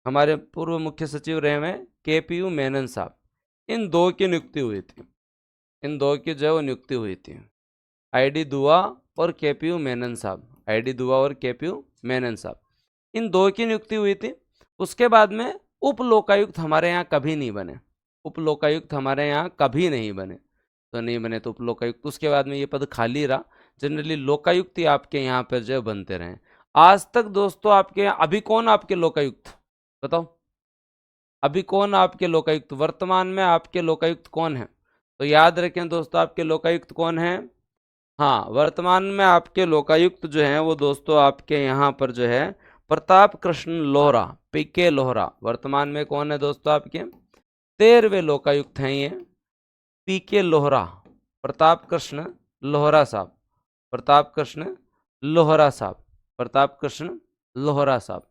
Speaker 1: हमारे पूर्व मुख्य सचिव रहे हुए केपीयू मेनन साहब, इन दो की नियुक्ति हुई थी। इन दो की जो है वो नियुक्ति हुई थी, आईडी दुआ और केपीयू मेनन साहब। आईडी दुआ और केपीयू मेनन साहब, इन दो की नियुक्ति हुई थी। उसके बाद में उप लोकायुक्त हमारे यहाँ कभी नहीं बने। उप लोकायुक्त हमारे यहाँ कभी नहीं बने, तो नहीं बने तो उप लोकायुक्त, उसके बाद में ये पद खाली रहा। जनरली लोकायुक्त ही आपके यहाँ पर जो बनते रहे आज तक। दोस्तों आपके यहाँ अभी कौन आपके लोकायुक्त, बताओ अभी कौन आपके लोकायुक्त, वर्तमान में आपके लोकायुक्त कौन है? तो याद रखें दोस्तों, आपके लोकायुक्त कौन है? हाँ, वर्तमान में आपके लोकायुक्त जो हैं वो दोस्तों आपके यहाँ पर जो है प्रताप कृष्ण लोहरा, पीके लोहरा। वर्तमान में कौन है दोस्तों आपके? 13वें लोकायुक्त हैं ये, पीके लोहरा, प्रताप कृष्ण लोहरा साहब। प्रताप कृष्ण लोहरा साहब, प्रताप कृष्ण लोहरा साहब,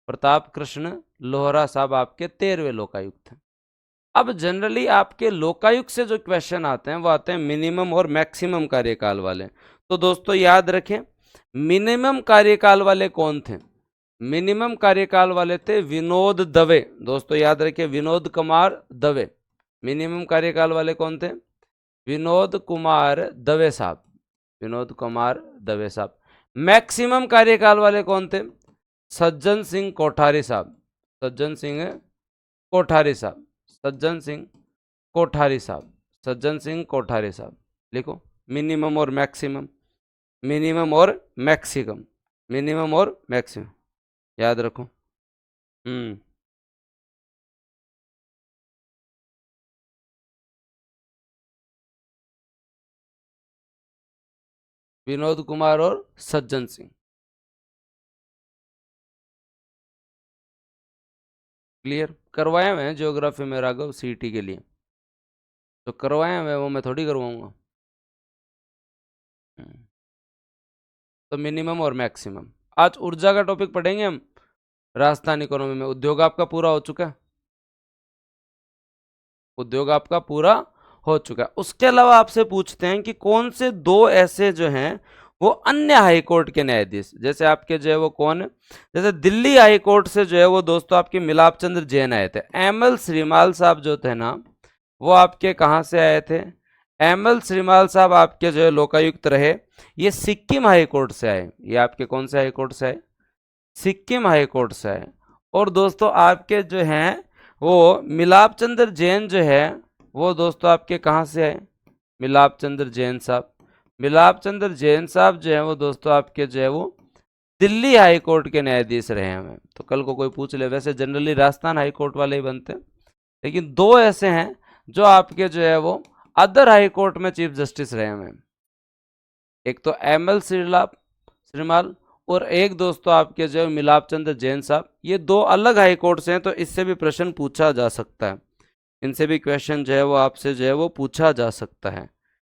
Speaker 1: प्रताप कृष्ण लोहरा साहब आपके 13वें लोकायुक्त हैं। अब जनरली आपके लोकायुक्त से जो क्वेश्चन आते हैं वो आते हैं मिनिमम और मैक्सिमम कार्यकाल वाले। तो दोस्तों याद रखें, मिनिमम कार्यकाल वाले कौन थे? मिनिमम कार्यकाल वाले थे विनोद दवे। दोस्तों याद रखें, विनोद कुमार दवे। मिनिमम कार्यकाल वाले कौन थे? विनोद कुमार दवे साहब, विनोद कुमार दवे साहब। मैक्सिमम कार्यकाल वाले कौन थे? सज्जन सिंह कोठारी साहब, सज्जन सिंह कोठारी साहब, सज्जन सिंह कोठारी साहब, सज्जन सिंह कोठारी साहब। लिखो मिनिमम और मैक्सिमम, मिनिमम और मैक्सिमम, मिनिमम और मैक्सिमम, याद रखो। विनोद कुमार और सज्जन सिंह। क्लियर? करवाए हुए हैं ज्योग्राफी में राघव सीटी के लिए, तो करवाए हुए वो मैं थोड़ी करवाऊंगा। तो मिनिमम और मैक्सिमम। आज ऊर्जा का टॉपिक पढ़ेंगे हम, राजस्थान इकोनॉमी में। उद्योग आपका पूरा हो चुका है, उद्योग आपका पूरा हो चुका है। उसके अलावा आपसे पूछते हैं कि कौन से दो ऐसे जो हैं वो अन्य हाई कोर्ट के न्यायाधीश, जैसे आपके जो है वो कौन है? जैसे दिल्ली हाई कोर्ट से जो है वो दोस्तों आपके मिलाप चंद्र जैन आए थे। एमएल श्रीमाल साहब जो थे ना, वो आपके कहाँ से आए थे? एमएल श्रीमाल साहब आपके जो है लोकायुक्त रहे, ये सिक्किम हाई कोर्ट से आए। ये आपके कौन से हाई कोर्ट से आए? सिक्किम हाई कोर्ट से आए। और दोस्तों आपके जो हैं वो मिलाप चंद्र जैन जो है वो दोस्तों आपके कहाँ से आए? मिलाप चंद्र जैन साहब, मिलाप चंद्र जैन साहब जो है वो दोस्तों आपके जो है वो दिल्ली हाई कोर्ट के न्यायाधीश रहे हैं। तो कल को कोई पूछ ले, वैसे जनरली राजस्थान हाई कोर्ट वाले ही बनते हैं, लेकिन दो ऐसे हैं जो आपके जो है वो अदर हाई कोर्ट में चीफ जस्टिस रहे हैं। एक तो एमएल श्रीमाल और एक दोस्तों आपके जो मिलाप चंद्र जैन साहब। ये दो अलग हाई कोर्ट से हैं, तो इससे भी प्रश्न पूछा जा सकता है, इनसे भी क्वेश्चन जो है वो आपसे जो है वो पूछा जा सकता है,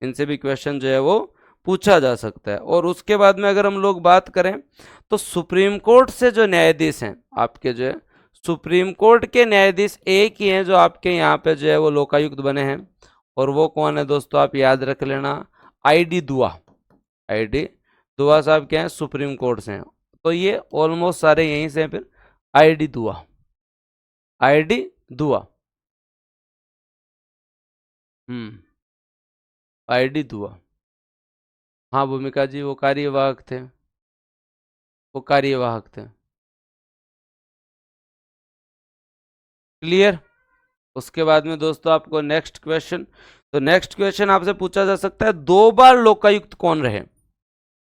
Speaker 1: इनसे भी क्वेश्चन जो है वो पूछा जा सकता है। और उसके बाद में अगर हम लोग बात करें तो सुप्रीम कोर्ट से जो न्यायाधीश हैं आपके जो है, सुप्रीम कोर्ट के न्यायाधीश एक ही हैं जो आपके यहाँ पे जो है वो लोकायुक्त बने हैं, और वो कौन है दोस्तों? आप याद रख लेना, आईडी दुआ। आईडी दुआ साहब क्या है? सुप्रीम कोर्ट से हैं। तो ये ऑलमोस्ट सारे यहीं से हैं। फिर आईडी दुआ, आईडी दुआ, आईडी दुआ। हाँ भूमिका जी, वो कार्यवाहक थे, वो कार्यवाहक थे। क्लियर। उसके बाद में दोस्तों आपको नेक्स्ट क्वेश्चन, तो नेक्स्ट क्वेश्चन आपसे पूछा जा सकता है 2 बार लोकायुक्त कौन रहे?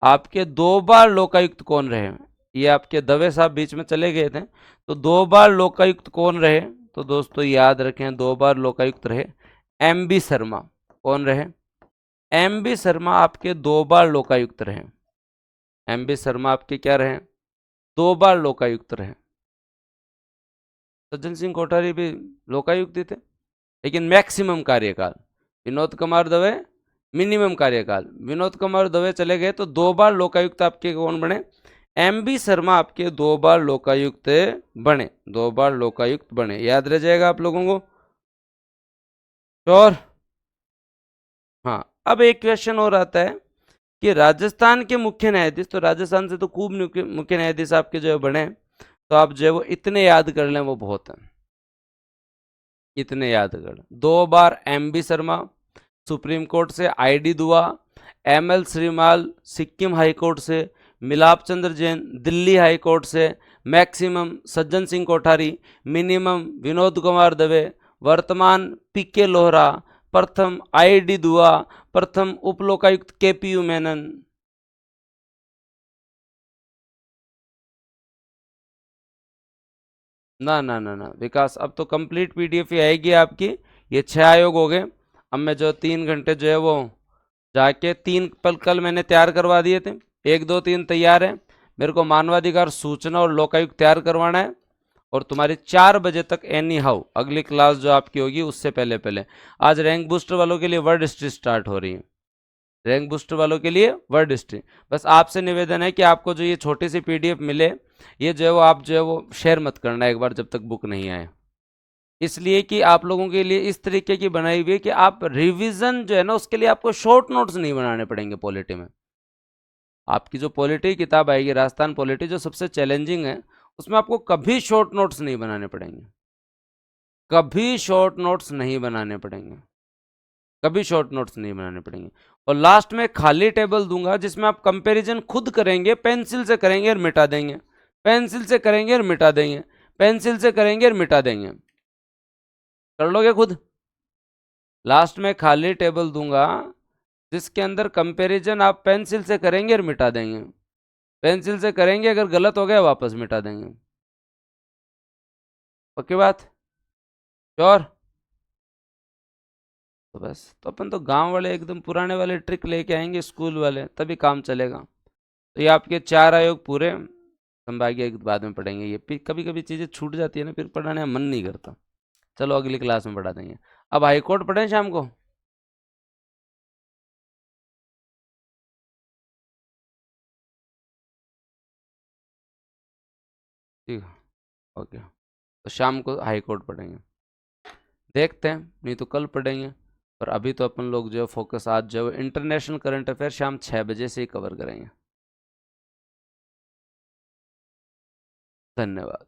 Speaker 1: आपके 2 बार लोकायुक्त कौन रहे? ये आपके दवे साहब बीच में चले गए थे, तो 2 बार लोकायुक्त कौन रहे? तो दोस्तों याद रखें, 2 बार लोकायुक्त रहे एमबी शर्मा। कौन रहे? एमबी शर्मा आपके 2 बार लोकायुक्त रहे। एमबी शर्मा आपके क्या रहे? 2 बार लोकायुक्त रहे। सज्जन सिंह कोठारी भी लोकायुक्त थे, लेकिन मैक्सिमम कार्यकाल। विनोद कुमार दवे मिनिमम कार्यकाल। विनोद कुमार दवे चले गए तो 2 बार लोकायुक्त आपके कौन बने? एमबी शर्मा आपके 2 बार लोकायुक्त बने। 2 बार लोकायुक्त बने, याद रह जाएगा आप लोगों को। और हाँ, अब एक क्वेश्चन और आता है कि राजस्थान के मुख्य न्यायाधीश, तो राजस्थान से तो खूब मुख्य न्यायाधीश आपके जो है बने, तो आप जो है वो इतने याद कर लें वो बहुत है। इतने याद कर, 2 बार एमबी शर्मा सुप्रीम कोर्ट से, आईडी दुआ, ML Shrimal Sikkim high court से, मिलाप चंद्र जैन दिल्ली हाई कोर्ट से, मैक्सिमम सज्जन सिंह कोठारी, मिनिमम विनोद कुमार दवे, वर्तमान पीके लोहरा, प्रथम आईडी दुआ, प्रथम उप लोकायुक्त केपीयू मेनन। ना ना ना ना विकास, अब तो कंप्लीट पीडीएफ ही आएगी आपकी। ये 6 आयोग हो गए। अब मैं जो 3 घंटे जो है वो जाके 3 पल कल मैंने तैयार करवा दिए थे, 1 2 3 तैयार है। मेरे को मानवाधिकार सूचना और लोकायुक्त तैयार करवाना है, और तुम्हारी 4 बजे तक एनी हाउ अगली क्लास जो आपकी होगी उससे पहले पहले। आज रैंक बूस्टर वालों के लिए वर्ड हिस्ट्री स्टार्ट हो रही है। रैंक बूस्टर वालों के लिए वर्ड हिस्ट्री। बस आपसे निवेदन है कि आपको जो ये छोटी सी पीडीएफ मिले, ये जो है वो आप जो है वो शेयर मत करना एक बार जब तक बुक नहीं आए, इसलिए कि आप लोगों के लिए इस तरीके की बनाई हुई है कि आप रिवीजन जो है ना उसके लिए आपको शॉर्ट नोट्स नहीं बनाने पड़ेंगे। पॉलिटी में आपकी जो पॉलिटी किताब आएगी, राजस्थान पॉलिटी जो सबसे चैलेंजिंग है, उसमें आपको कभी शॉर्ट नोट्स नहीं बनाने पड़ेंगे। कभी शॉर्ट नोट्स नहीं बनाने पड़ेंगे। कभी शॉर्ट नोट्स नहीं बनाने पड़ेंगे। और लास्ट में खाली टेबल दूंगा जिसमें आप कंपैरिजन खुद करेंगे, पेंसिल से करेंगे और मिटा देंगे, पेंसिल से करेंगे और मिटा देंगे, पेंसिल से करेंगे और मिटा देंगे। कर लोगे खुद? लास्ट में खाली टेबल दूंगा जिसके अंदर कंपैरिजन आप पेंसिल से करेंगे और मिटा देंगे, पेंसिल से करेंगे, अगर गलत हो गया वापस मिटा देंगे। ओके बात? श्योर? तो बस, तो अपन तो गांव वाले एकदम पुराने वाले ट्रिक लेके आएंगे, स्कूल वाले, तभी काम चलेगा। तो ये आपके 4 आयोग पूरे, संभागीय बाद में पढ़ेंगे। ये कभी कभी चीज़ें छूट जाती है ना, फिर पढ़ाने का मन नहीं करता। चलो अगली क्लास में पढ़ा देंगे। अब हाईकोर्ट पढ़ें शाम को? ठीक है, ओके। तो शाम को हाईकोर्ट पढ़ेंगे, देखते हैं, नहीं तो कल पढ़ेंगे। और अभी तो अपन लोग जो फोकस आज जो इंटरनेशनल करंट अफेयर शाम 6 बजे से ही कवर करेंगे। धन्यवाद।